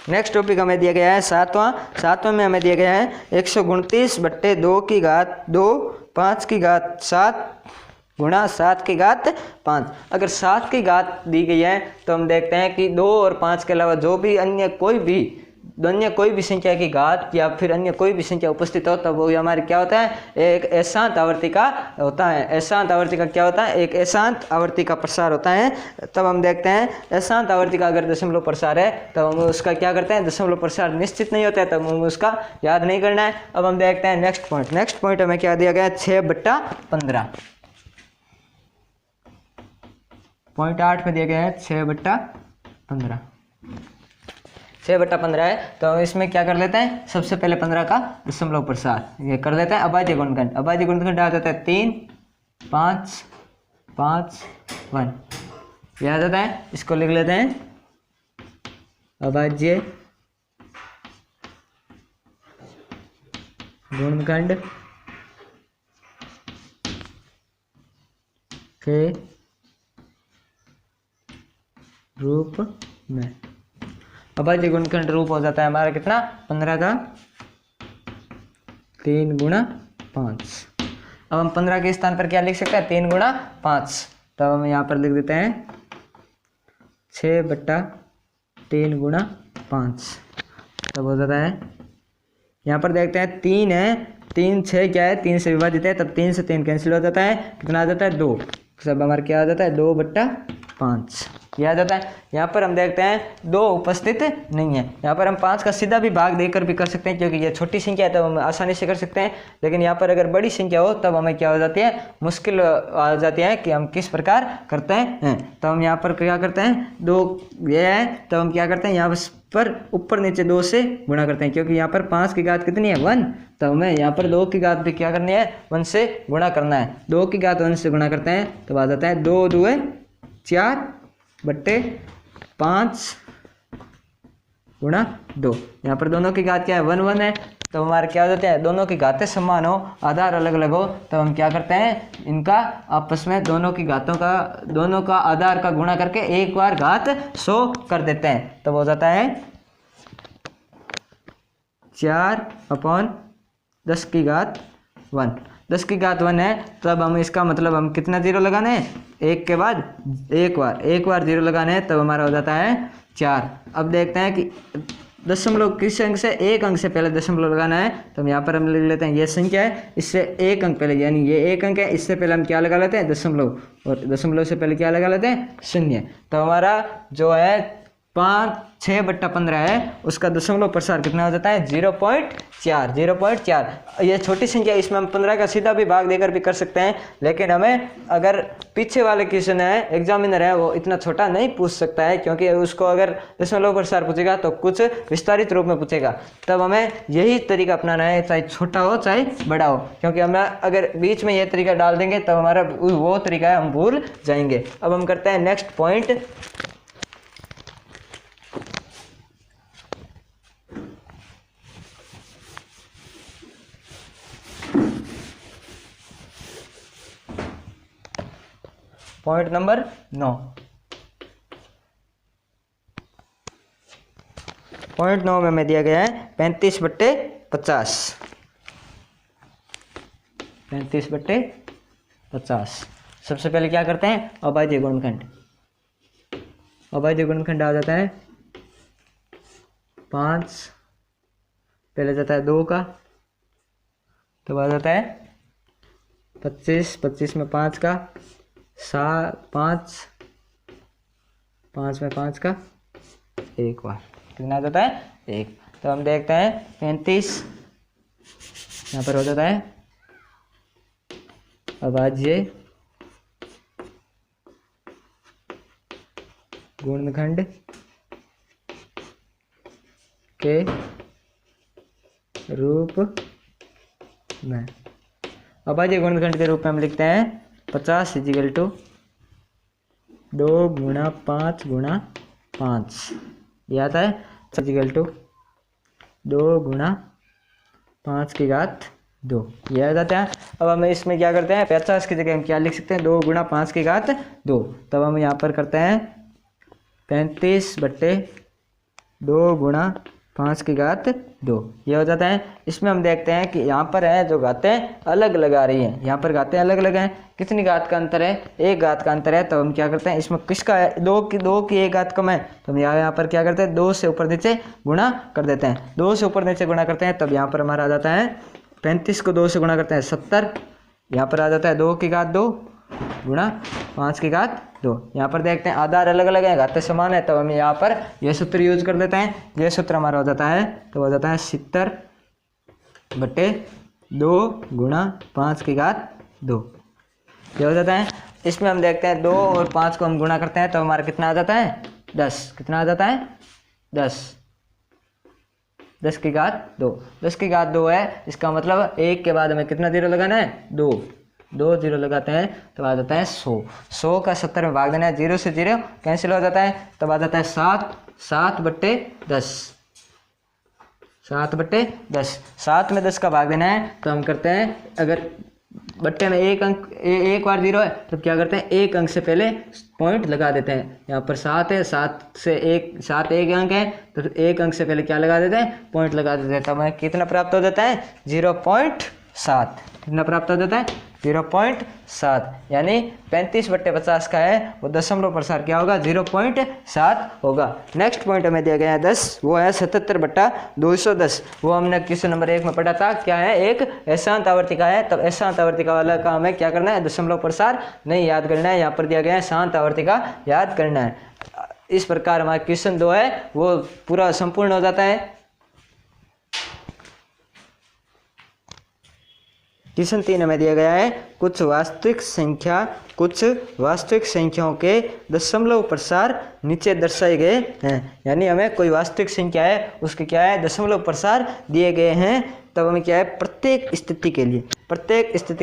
A: नेक्स्ट टॉपिक हमें दिया गया है सातवां में हमें दिया गया है 129 बट्टे 2 की घात 2 5 की घात 7 गुणा 7 की घात 5। अगर 7 की घात दी गई है तो हम देखते हैं कि 2 और 5 के अलावा जो भी अन्य कोई भी संख्या की घात या फिर अन्य कोई भी संख्या उपस्थित हो तब वो हमारे क्या होता है एक अशांत आवृत्ति का होता है। अशांत आवृत्ति का क्या होता है एक अशांत आवृत्ति का प्रसार होता है। तब हम देखते हैं अशांत आवृत्ति का अगर दशमलव प्रसार है तब हम उसका क्या करते हैं दशमलव प्रसार निश्चित नहीं होता है तब हमें उसका याद नहीं करना है। अब हम देखते हैं नेक्स्ट पॉइंट हमें क्या दिया गया है 6/15। पॉइंट 8 में दिया गया है 6/15। 6/15 है तो हम इसमें क्या कर लेते हैं सबसे पहले 15 का दशमलव प्रसार ये कर लेते हैं। अभाज्य गुणनखंड आ जाता है 3 5 5 1 ये आ जाता है। इसको लिख लेते हैं अभाज्य गुणनखंड के रूप में। अभाज्य गुणनखंड रूप हो जाता है हमारा कितना 15 का 3 गुणा 5। अब हम 15 के स्थान पर क्या लिख सकते हैं 3 गुणा 5, तब हम यहाँ पर लिख देते हैं 6/3 गुणा 5। तब हो जाता है यहाँ पर देखते हैं 3 है 3 6 क्या है 3 से विभाजित है तब 3 से 3 कैंसिल हो जाता है। कितना आ जाता है 2। सब हमारा क्या आ जाता है 2/5 यह आ जाता है। यहाँ पर हम देखते हैं 2 उपस्थित नहीं है। यहाँ पर हम 5 का सीधा भी भाग देकर भी कर सकते हैं क्योंकि ये छोटी संख्या है तब हम आसानी से कर सकते हैं। लेकिन यहाँ पर अगर बड़ी संख्या हो तब हमें क्या हो जाती है मुश्किल आ जाती है कि हम किस प्रकार करते हैं। तो हम यहाँ पर क्या करते हैं 2 ये है तो हम क्या करते हैं यहाँ पर ऊपर नीचे 2 से गुणा करते हैं क्योंकि यहाँ पर 5 की घात कितनी है 1, तो हमें यहाँ पर 2 की घात भी क्या करनी है 1 से गुणा करना है। 2 की घात 1 से गुणा करते हैं तो आ जाता है 2 2 4/5 गुणा 2। यहाँ पर दोनों की घात क्या है 1 1 है तो हमारे क्या हो जाते हैं दोनों की घातें समान हो आधार अलग अलग हो तो हम क्या करते हैं इनका आपस में दोनों का आधार का गुणा करके एक बार घात 100 कर देते हैं। तब हो जाता है 4/10 की घात 1। 10 की घात 1 है तब हम इसका मतलब हम कितना जीरो लगाने हैं एक के बाद एक बार जीरो लगाने हैं तब हमारा हो जाता है 4। अब देखते हैं कि दशमलव किस अंक से एक अंक से पहले दशमलव लगाना है तो हम यहाँ पर हम लिख लेते हैं ये संख्या है इससे एक अंक पहले यानी ये एक अंक है इससे पहले हम क्या लगा लेते हैं दशमलव और दशमलव से पहले क्या लगा लेते हैं 0। तो हमारा जो है 6/15 है, उसका दशमलव प्रसार कितना हो जाता है 0.4। ये छोटी संख्या, इसमें हम 15 का सीधा भी भाग देकर भी कर सकते हैं, लेकिन हमें अगर पीछे वाले क्वेश्चन है एग्जामिनर है वो इतना छोटा नहीं पूछ सकता है, क्योंकि उसको अगर दशमलव प्रसार पूछेगा तो कुछ विस्तारित रूप में पूछेगा। तब हमें यही तरीका अपनाना है, चाहे छोटा हो चाहे बड़ा हो, क्योंकि हम अगर बीच में ये तरीका डाल देंगे तब हमारा वो तरीका है हम भूल जाएंगे। अब हम करते हैं next point. Point number 9। Point 9 में हमें दिया गया है 35/50। 35/50। सबसे पहले क्या करते हैं, अभाज्य गुणनखंड। अभाज्य गुणनखंड आ जाता है 5, पहले जाता है 2 का, तो आ जाता है 25, 25 में 5 का, 5 में 5 का 1 बार, कितना आ जाता है 1। तो हम देखते हैं 35 यहाँ पर हो जाता है अभाज्य गुणनखंड के रूप में। अभाज्य गुणनखंड के रूप में हम लिखते हैं 50 = 2 × 5 × 5, ये आता है = 2 × 5 की घात 2, ये आ जाता है। अब हम इसमें क्या करते हैं, 50 की जगह हम क्या लिख सकते हैं, 2 × 5 की घात 2। तब हम यहाँ पर करते हैं 35/2 × 5 की घात 2, ये हो जाता है। इसमें हम देखते हैं कि यहाँ पर है जो घातें अलग अलग आ रही हैं, यहाँ पर घातें अलग अलग हैं। कितनी घात का अंतर है, 1 घात का अंतर है। तो हम क्या करते हैं, इसमें किसका है, 2 की 1 घात कम है, तो हम यहाँ पर क्या करते हैं, 2 से ऊपर नीचे गुणा कर देते हैं। 2 से ऊपर नीचे गुणा करते हैं, तब यहाँ पर हमारा आ जाता है 35 को 2 से गुणा करते हैं 70, यहाँ पर आ जाता है 2 की घात 2 गुणा 5 की घात 2। यहाँ पर देखते हैं आधार अलग अलग है, घातें समान है, तब हम यहाँ पर यह सूत्र यूज कर देते हैं। यह सूत्र हमारा हो जाता है, तो हो जाता है 70/2 गुणा 5 की घात 2, ये हो जाता है। इसमें हम देखते हैं 2 और 5 को हम गुणा करते हैं तो हमारा कितना आ जाता है 10, कितना आ जाता है 10 की घात 2। 10 की घात 2 है, इसका मतलब 1 के बाद हमें कितना 0 लगाना है, 2 0 लगाते हैं तो आ जाता है 100 का 70 में भाग देना है, 0 से 0 कैंसिल हो जाता है, तब आ जाता है 7/10। 7 में 10 का भाग देना है, तो हम करते हैं अगर बट्टे में एक बार 0 है तो क्या करते हैं, 1 अंक से पहले पॉइंट लगा देते हैं। यहाँ पर 7 है, 7 एक अंक है, तो 1 अंक से पहले क्या लगा देते हैं, पॉइंट लगा देते हैं। तो हमें कितना प्राप्त हो जाता है 0.7। कितना प्राप्त हो जाता है 0.7, यानी 35/50 का है वो दशमलव प्रसार क्या होगा 0.7 होगा। नेक्स्ट पॉइंट हमें दिया गया है 10, वो है 77/210। वो हमने क्वेश्चन नंबर 1 में पढ़ा था, क्या है, एक अशांत आवर्तिका है। तब अशांत आवर्तिका वाला का हमें क्या करना है, दशमलव प्रसार नहीं याद करना है, यहाँ पर दिया गया है शांत आवर्तिका याद करना है। इस प्रकार हमारा क्वेश्चन 2 है वो पूरा संपूर्ण हो जाता है। क्वेश्चन 3 हमें दिया गया है कुछ वास्तविक संख्याओं के दशमलव प्रसार नीचे दर्शाए गए हैं। यानी हमें कोई वास्तविक संख्या है उसके क्या है दशमलव प्रसार दिए गए हैं, तब हमें क्या है प्रत्येक स्थिति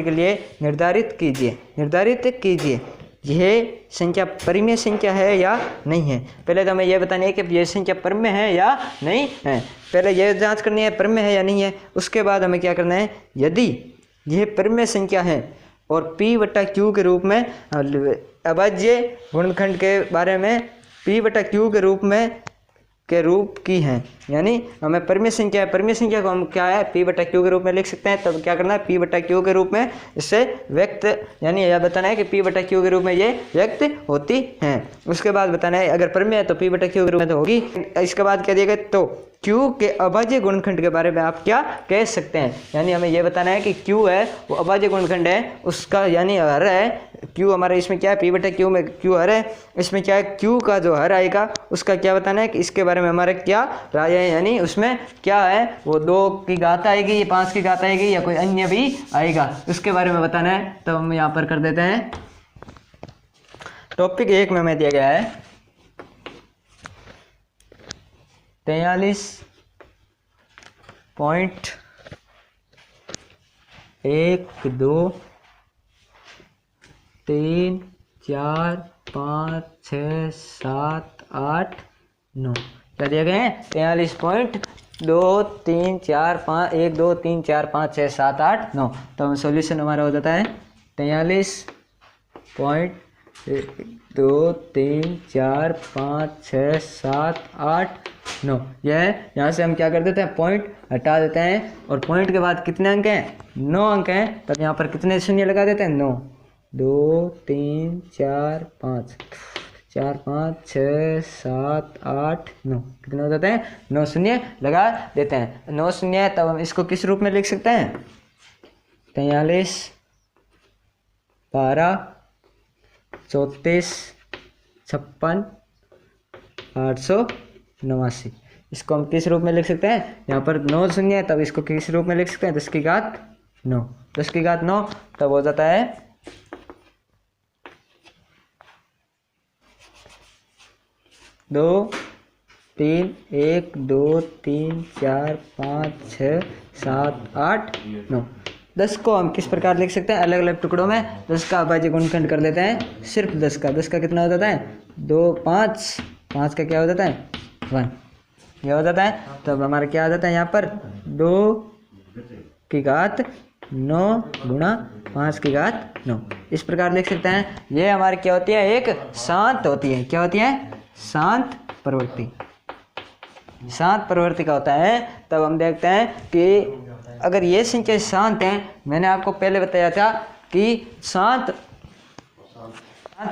A: के लिए निर्धारित कीजिए यह संख्या परिमेय संख्या है या नहीं है। पहले तो हमें यह बतानी है कि यह संख्या परिमेय है या नहीं है, पहले यह जांच करनी है परिमेय है या नहीं है। उसके बाद हमें क्या करना है, यदि यह परिमेय संख्या है और P/Q के रूप में, अभाज्य गुणनखंड के बारे में P/Q के रूप की है, यानी हमें परिमेय संख्या है, परिमेय संख्या को हम क्या है p बटा q के रूप में लिख सकते हैं। तब क्या करना है, p बटा q के रूप में इससे व्यक्त, यानी यह बताना है कि p बटा q के रूप में ये व्यक्त होती हैं। उसके बाद बताना है अगर परिमेय है तो p बटा q के रूप में तो होगी। इसके बाद क्या दिया गया, तो q के अभाज्य गुणनखंड के बारे में आप क्या कह सकते हैं, यानी हमें यह बताना है कि q है वो अभाज्य गुणनखंड है उसका, यानी हर है q हमारे इसमें क्या है p बटा q में q हर है, इसमें क्या है q का जो हर आएगा उसका क्या बताना है कि इसके बारे में हमारा क्या राय है, यानी उसमें क्या है वो 2 की घात आएगी या 5 की घात आएगी या कोई अन्य भी आएगा, उसके बारे में बताना है। तो हम यहाँ पर कर देते हैं टॉपिक 1 में हमें दिया गया है 43.1 2 3 4 5 6 7 8 9 क्या दिया गया है 43.2 3 4 5 1 2 3 4 5 6 7 8 9। तो सॉल्यूशन हमारा हो जाता है 43.2 3 4 5 6 7 8 9। यह है, यहाँ से हम क्या कर देते हैं पॉइंट हटा देते हैं और पॉइंट के बाद कितने अंक हैं 9 अंक हैं। तब यहाँ पर कितने शून्य लगा देते हैं 9 2 3 4 5 4 5 6 7 8 9 कितने हो जाते हैं 9 शून्य लगा देते हैं। 9 शून्य है तब हम इसको किस रूप में लिख सकते हैं 43 12 34 56 889। इसको हम किस रूप में लिख सकते हैं, यहाँ पर 9 शून्य है तब इसको किस रूप में लिख सकते हैं 10 की घात 9, 10 की घात 9 तब हो जाता है 2 3 1 2 3 4 5 6 7 8 9। 10 को हम किस प्रकार लिख सकते हैं अलग अलग टुकड़ों में 10 का अभाज्य गुणनखंड कर देते हैं सिर्फ 10 का कितना हो जाता है 2 5 5 का क्या हो जाता है 1 यह हो जाता है। तब हमारा क्या आ जाता है यहाँ पर 2 की घात 9 गुणा 5 की घात 9 इस प्रकार लिख सकते हैं। ये हमारी क्या होती है एक शांत होती है, क्या होती है शांत प्रवृत्ति, शांत प्रवृत्ति का होता है। तब हम देखते हैं कि अगर ये संख्या शांत है, मैंने आपको पहले बताया था कि शांत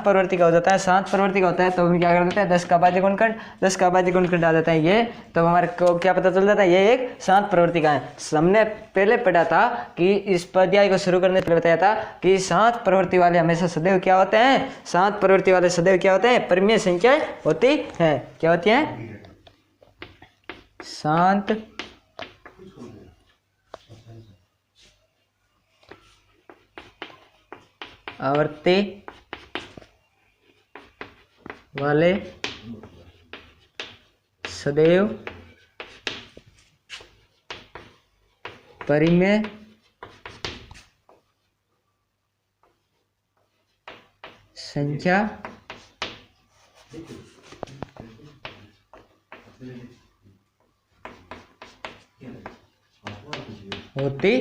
A: प्रवृत्ति का हो जाता है, शांत प्रवृत्ति का होता है। तो हम क्या कर देते हैं 10 का अभाज्य गुणनखंड, 10 का अभाज्य गुणनखंड आ जाता है ये, तब हमारे को क्या पता चल जाता है ये एक शांत प्रवृत्ति का है। हमने पहले पढ़ा था कि इस पद्याय को शुरू करने से पहले बताया था कि शांत प्रवृत्ति वाले हमेशा सदैव क्या होते हैं, शांत प्रवृत्ति वाले सदैव क्या होते हैं परिमेय संख्याएं होती है। क्या होती है शांत आवर्ती वाले सदैव परिमेय संख्या होती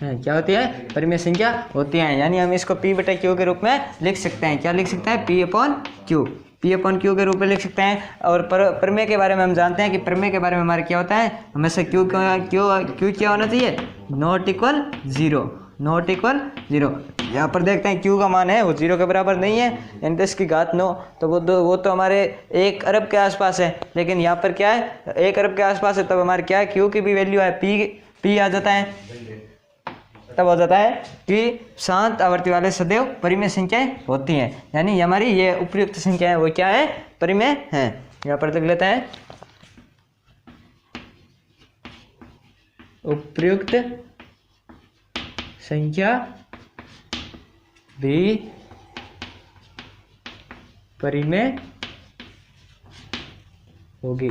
A: है। क्या होती है परिमेय संख्या होती है, यानी हम इसको p बटा q के रूप में लिख सकते हैं। क्या लिख सकते हैं p upon q, p upon q के रूप में लिख सकते हैं। और प्रमेय के बारे में हम जानते हैं कि प्रमेय के बारे में हमारा क्या होता है हमेशा q क्या होना चाहिए not equal zero, not equal zero. यहाँ पर देखते हैं q का मान है वो 0 के बराबर नहीं है, यानी 10 की घात 9, तो वो तो हमारे 1 अरब के आसपास है। लेकिन यहाँ पर क्या है 1 अरब के आसपास है, तब हमारे क्या है q की भी वैल्यू है p आ जाता है। तब हो जाता है कि शांत आवर्ती वाले सदैव परिमेय संख्याएं होती हैं, यानी हमारी ये उपयुक्त संख्याएं वो क्या है परिमेय हैं। यहाँ पर लिख लेते हैं उपयुक्त संख्या भी परिमेय होगी।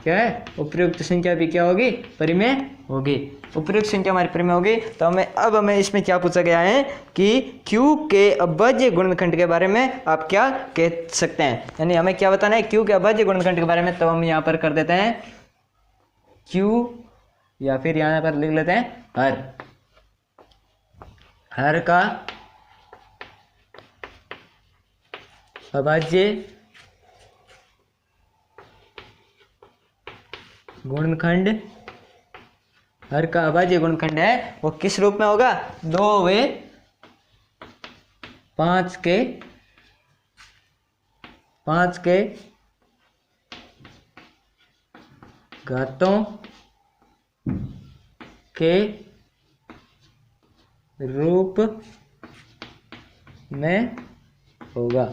A: क्या है उपयुक्त संख्या भी क्या होगी परिमेय होगी, उपयुक्त संख्या हमारी परिमेय होगी। तो हमें इसमें क्या पूछा गया है कि q के अभाज्य गुणनखंड के बारे में आप क्या कह सकते हैं, यानी हमें क्या बताना है q के अभाज्य गुणनखंड के बारे में। तो हम यहाँ पर कर देते हैं q, या फिर यहाँ पर लिख लेते हैं हर का अभाज्य गुणनखंड हर का अभाज्य गुणनखंड है वो किस रूप में होगा? 2 व 5 के घातों के रूप में होगा।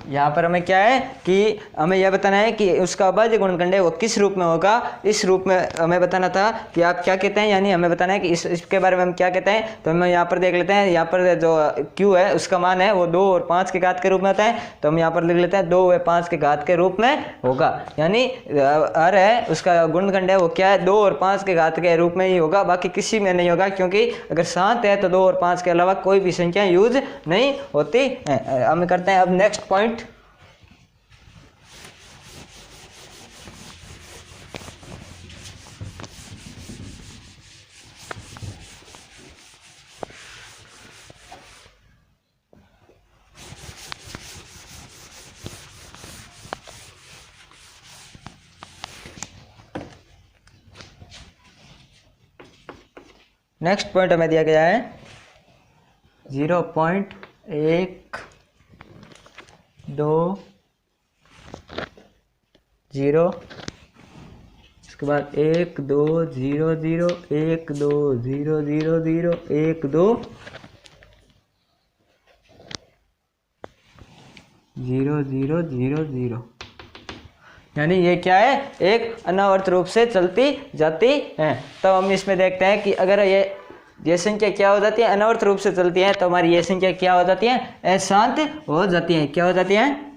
A: यहाँ पर हमें क्या है कि हमें यह बताना है कि उसका अभाज्य गुणनखंड है वो किस रूप में होगा। इस रूप में हमें बताना था कि आप क्या कहते हैं, यानी हमें बताना है कि इसके बारे में हम क्या कहते हैं। तो हम यहाँ पर देख लेते हैं, यहाँ पर जो Q है उसका मान है वो 2 और 5 के घात के रूप में होता है। तो हम यहाँ पर लिख लेते हैं 2 व 5 के घात के रूप में होगा, यानी हर है उसका गुणनखंड है वो क्या है 2 और 5 के घात के रूप में ही होगा, बाकी किसी में नहीं होगा, क्योंकि अगर शांत है तो 2 और 5 के अलावा कोई भी संख्या यूज नहीं होती है। हम करते हैं अब नेक्स्ट पॉइंट। नेक्स्ट पॉइंट हमें दिया गया है 0.1 2 0, इसके बाद 1 2 0 0 1 2 0 0 0 1 2 0 0 0 0, यानी ये क्या है एक अनावर्त रूप से चलती जाती है। तो हम इसमें देखते हैं कि अगर ये संख्या क्या हो जाती है अनावर्त रूप से चलती है तो हमारी ये संख्या क्या हो जाती है अशांत हो जाती है। क्या हो जाती है?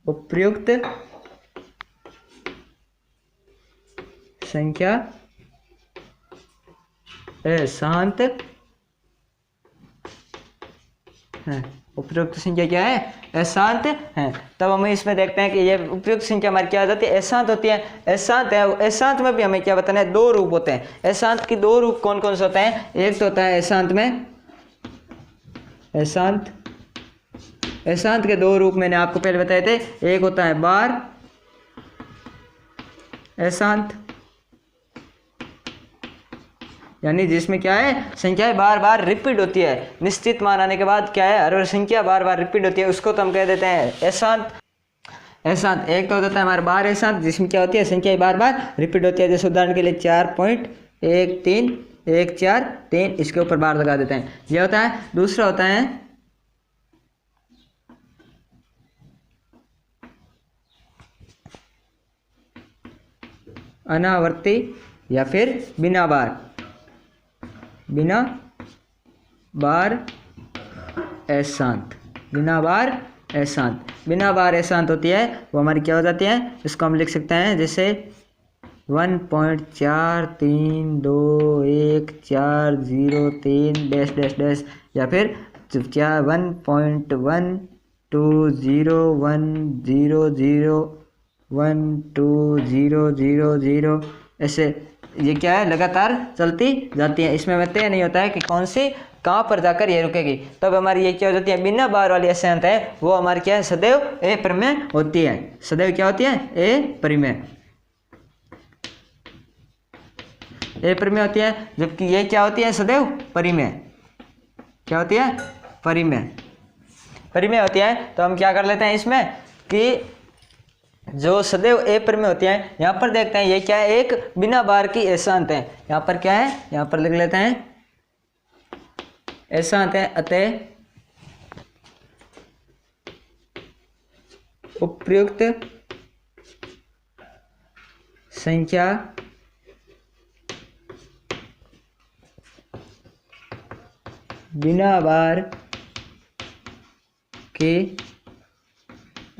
A: उपर्युक्त संख्या अशांत है। उपयुक्त संख्या क्या है अशांत है। तब हम इसमें देखते हैं कि ये उपयुक्त संख्या हमारी क्या हो जाती है अशांत होती है। अशांत है, अशांत में भी हमें क्या बताना है 2 रूप होते हैं। अशांत की 2 रूप कौन कौन से होते हैं? एक तो होता है अशांत में अशांत के 2 रूप मैंने आपको पहले बताए थे। एक होता है बार अशांत, यानी जिसमें क्या है संख्याएं बार बार रिपीट होती है, निश्चित मान आने के बाद क्या है हर संख्या बार बार रिपीट होती है, उसको तो हम कह देते हैं अशांत। अशांत एक तो होता है हमारा बार अशांत जिसमें क्या होती है संख्याएं बार बार रिपीट होती है। जैसे उदाहरण के लिए 4.13143, इसके ऊपर बार लगा देते हैं, यह होता है। दूसरा होता है अनावर्ती या फिर बिना बार अशांत। बिना बार अशांत होती है वो हमारी क्या हो जाती है, इसको हम लिख सकते हैं जैसे 1.432140 डैश डैश डैश, या फिर क्या 1.120120012000 ऐसे ये क्या है लगातार चलती जाती है। इसमें तय नहीं होता है कि कौन सी कहाँ पर जाकर ये रुकेगी। तब हमारी ये क्या हो जाती है बिना बार वाली अशांत है वो हमारी क्या है सदैव अपरिमेय होती है। सदैव क्या होती है अपरिमेय होती है, जबकि ये क्या होती है सदैव परिमेय। क्या होती है? परिमेय होती है। तो हम क्या कर लेते हैं इसमें कि जो सदैव अपरिमेय होती है, यहाँ पर देखते हैं ये क्या है एक बिना बार की अशांत है। यहाँ पर क्या है, यहाँ पर लिख लेते हैं अशांत है, अतः उपयुक्त संख्या बिना बार के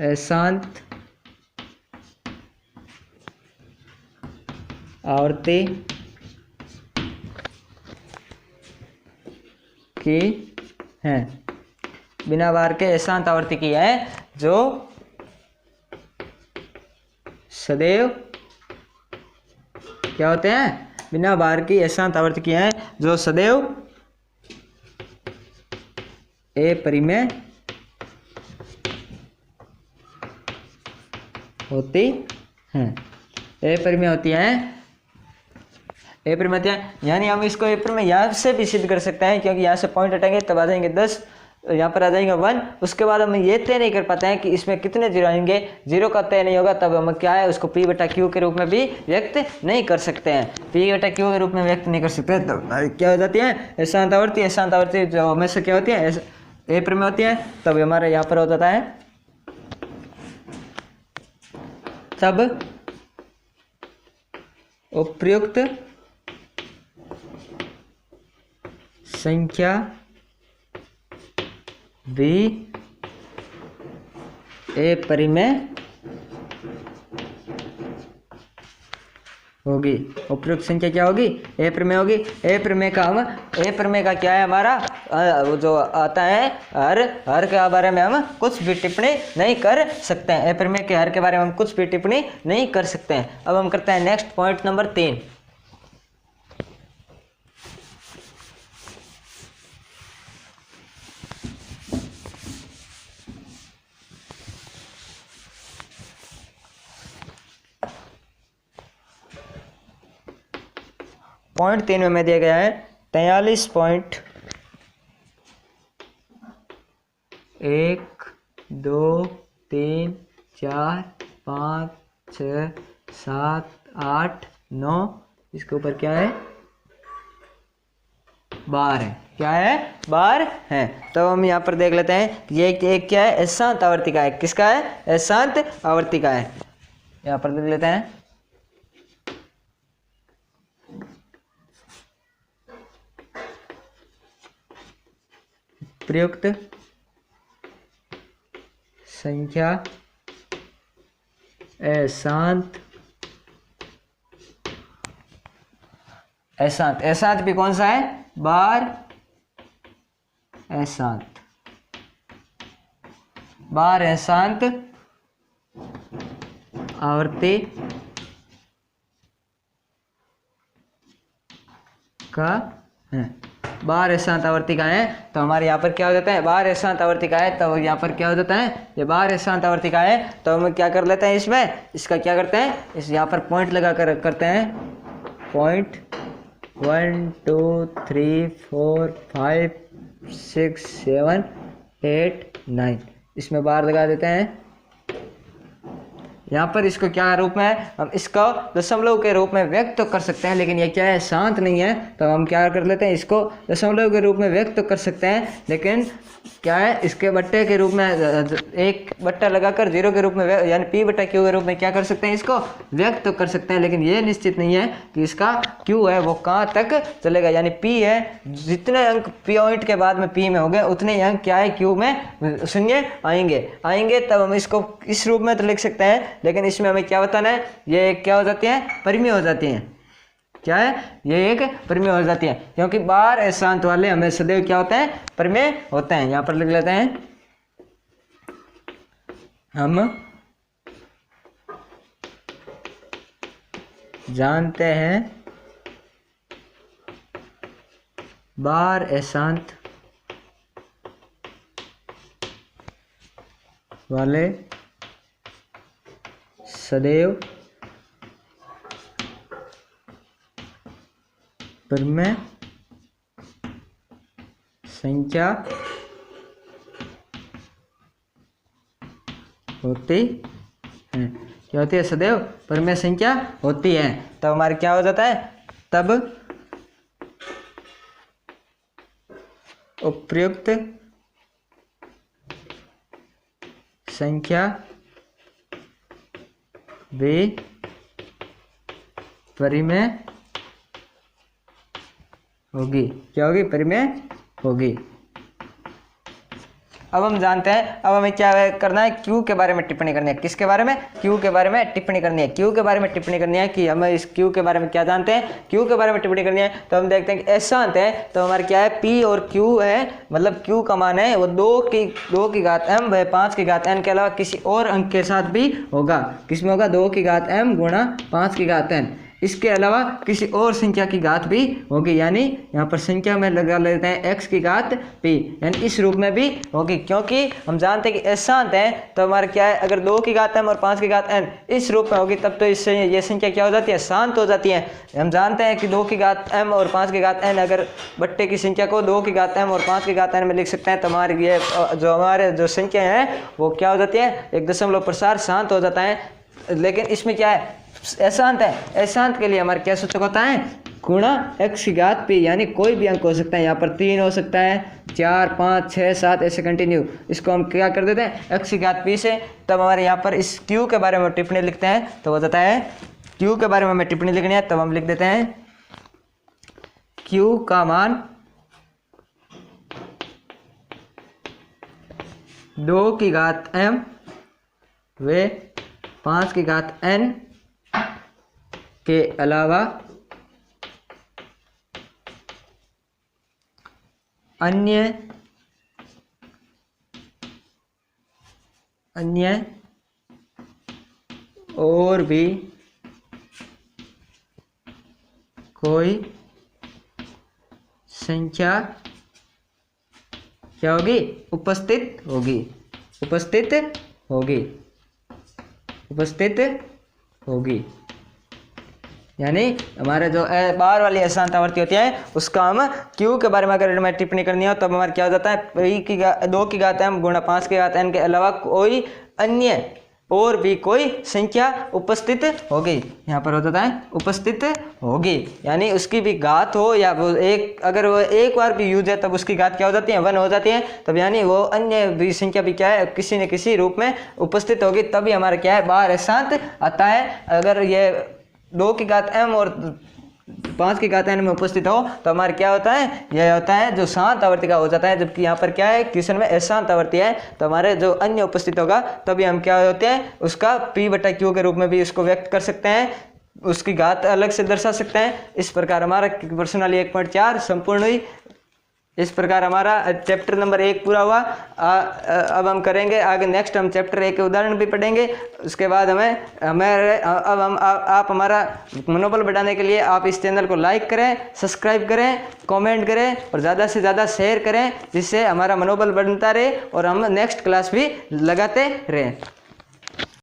A: अशांत आवर्ती की है। बिना बार के अशांत आवर्ती की है जो सदैव क्या होते हैं बिना बार की अशांत आवर्ती की है जो सदैव अपरिमेय होती हैं, ए परिमेय होती हैं, ए परिमेय होती हैं। यानी हम इसको ए परिमेय यहाँ से भी सिद्ध कर सकते हैं, क्योंकि यहाँ से पॉइंट हटाएंगे तब आ जाएंगे 10, यहाँ पर आ जाएगा 1। उसके बाद हम ये तय नहीं कर पाते हैं कि इसमें कितने जीरो आएंगे, जीरो का तय नहीं होगा, तब हम क्या है उसको पी बटा क्यू के रूप में भी व्यक्त नहीं कर सकते हैं, पी बटा क्यू के रूप में व्यक्त नहीं कर सकते। तो क्या हो जाती है अशांत आवृत्ति, अशांत आवृत्ति जो हमेशा क्या होती है ए परिमेय होती है, तब हमारे यहाँ पर हो जाता है, तब उपयुक्त संख्या भी ए परिमेय होगी। उपयुक्त संख्या क्या होगी, ए परिमेय होगी। ए परिमेय का हम ए परिमेय का क्या है हमारा वो जो आता है हर के बारे में हम कुछ भी टिप्पणी नहीं कर सकते हैं, ए परिमेय के हर के बारे में हम कुछ भी टिप्पणी नहीं कर सकते हैं। अब हम करते हैं नेक्स्ट पॉइंट नंबर 3। पॉइंट 3 में मैं दिया गया है 43.1 2 3 4 5 6 7 8 9, इसके ऊपर क्या है बार है, क्या है बार है। तो हम यहाँ पर देख लेते हैं ये एक क्या है अशांत आवर्ती का है, किसका है अशांत आवर्ती का है। यहाँ पर देख लेते हैं प्रयुक्त संख्या अशांत, अशांत, अशांत भी कौन सा है बार अशांत, बार अशांत आवर्ती का है, बार अशांत आवर्ती का है। तो हमारे यहाँ पर क्या हो जाता है बार अशांत आवर्ती का है, तो यहाँ पर क्या हो जाता है ये बार अशांत आवर्ती का है। तो हम क्या कर लेते हैं इसमें, इसका क्या करते हैं इस यहाँ पर पॉइंट लगा कर करते हैं, पॉइंट 1 2 3 4 5 6 7 8 9 इसमें बार लगा देते हैं। यहाँ पर इसको क्या रूप में है, हम इसको दशमलव के रूप में व्यक्त तो कर सकते हैं, लेकिन ये क्या है शांत नहीं है, तो हम क्या कर लेते हैं इसको दशमलव के रूप में व्यक्त तो कर सकते हैं, लेकिन क्या है इसके बट्टे के रूप में एक बट्टा लगाकर जीरो के रूप में यानी पी बट्टा क्यू के रूप में क्या कर सकते हैं इसको व्यक्त तो कर सकते हैं, लेकिन ये निश्चित नहीं है कि इसका क्यू है वो कहाँ तक चलेगा। यानी पी है, जितने अंक पॉइंट के बाद में पी में हो गए उतने अंक क्या है क्यू में शून्य आएंगे, तब हम इसको इस रूप में तो लिख सकते हैं, लेकिन इसमें हमें क्या बताना है ये क्या हो जाती है परिमेय हो जाती हैं, क्या है ये एक परिमेय हो जाती है, क्योंकि बार अशांत वाले हमें सदैव क्या होते हैं परिमेय होते हैं। यहाँ पर लिख लेते हैं हम जानते हैं बार अशांत वाले सदैव परिमेय संख्या होती है, क्या होती है सदैव परिमेय संख्या होती है। तब हमारे क्या हो जाता है, तब उपयुक्त संख्या वे परिमेय होगी, क्या होगी परिमेय होगी। अब हम जानते हैं, अब हमें क्या करना है क्यू के बारे में टिप्पणी करनी है, किसके बारे में क्यू के बारे में टिप्पणी करनी है, क्यू के बारे में टिप्पणी करनी है कि हम इस क्यू के बारे में क्या जानते हैं, क्यू के बारे में टिप्पणी करनी है। तो हम देखते हैं कि अशांत है, तो हमारे क्या है पी और क्यू है, मतलब क्यू का मान है वो 2 की घात m व 5 की घात n के अलावा किसी और अंक के साथ भी होगा, किसमें होगा 2 की घात m गुणा 5 की घात n। इसके अलावा किसी और संख्या की घात भी होगी, यानी यहाँ पर संख्या में लगा लेते हैं x की घात p, यानी इस रूप में भी होगी, क्योंकि हम जानते हैं कि अशांत है तो हमारा क्या है, अगर 2 की घात m और 5 की घात n इस रूप में होगी तब तो इससे ये संख्या क्या हो जाती है, शांत हो जाती है। हम जानते हैं कि 2 की घात m और 5 की घात n, अगर बट्टे की संख्या को 2 की घात m और 5 की घात n में लिख सकते हैं तो हमारी ये हमारे जो संख्या है वो क्या हो जाती है, एक दशमलव प्रसार शांत हो जाता है। लेकिन इसमें क्या है, अशांत है, अशांत के लिए हमारा क्या सूचक होता है, गुणा x की घात p, यानी कोई भी अंक हो सकता है, यहाँ पर 3 हो सकता है, 4 5 6 7 ऐसे कंटिन्यू, इसको हम क्या कर देते हैं x की घात p से। तब हमारे यहाँ पर इस q के बारे में टिप्पणी लिखते हैं तो हो जाता है, q के बारे में हमें टिप्पणी लिखनी है तब हम लिख देते हैं q का मान 2 की घात m व 5 की घात n के अलावा अन्य और भी कोई संख्या क्या होगी, उपस्थित होगी। यानी हमारे जो बाहर वाली अशांत आवर्ती होती है उसका हम q के बारे में अगर मैं टिप्पणी करनी हो तब हमारा क्या हो जाता है, 2 की घात m गुणा 5 की घात n के अलावा कोई अन्य और भी कोई संख्या उपस्थित होगी। यहाँ पर हो जाता है उपस्थित होगी, यानी उसकी भी घात हो या वो एक, अगर वो एक बार भी यूज है तब उसकी घात क्या हो जाती है, 1 हो जाती है। तब यानी वो अन्य भी संख्या भी क्या है, किसी न किसी रूप में उपस्थित होगी, तभी हमारा क्या है, बाहर अशांत आता है। अगर ये 2 की घात m और 5 की घात n में उपस्थित हो तो हमारा क्या होता है, यह होता है जो शांत आवर्ती का हो जाता है। जबकि यहाँ पर क्या है, क्वेश्चन में अशांत आवर्ती है तो हमारे जो अन्य उपस्थित होगा तभी हम क्या होते हैं, उसका p/q के रूप में भी इसको व्यक्त कर सकते हैं, उसकी घात अलग से दर्शा सकते हैं। इस प्रकार हमारा प्रश्नावली 1.4 संपूर्ण हुई। इस प्रकार हमारा चैप्टर नंबर 1 पूरा हुआ। अब हम करेंगे आगे, नेक्स्ट हम चैप्टर 1 के उदाहरण भी पढ़ेंगे। उसके बाद आप हमारा मनोबल बढ़ाने के लिए आप इस चैनल को लाइक करें, सब्सक्राइब करें, कमेंट करें और ज़्यादा से ज़्यादा शेयर करें, जिससे हमारा मनोबल बढ़ता रहे और हम नेक्स्ट क्लास भी लगाते रहें।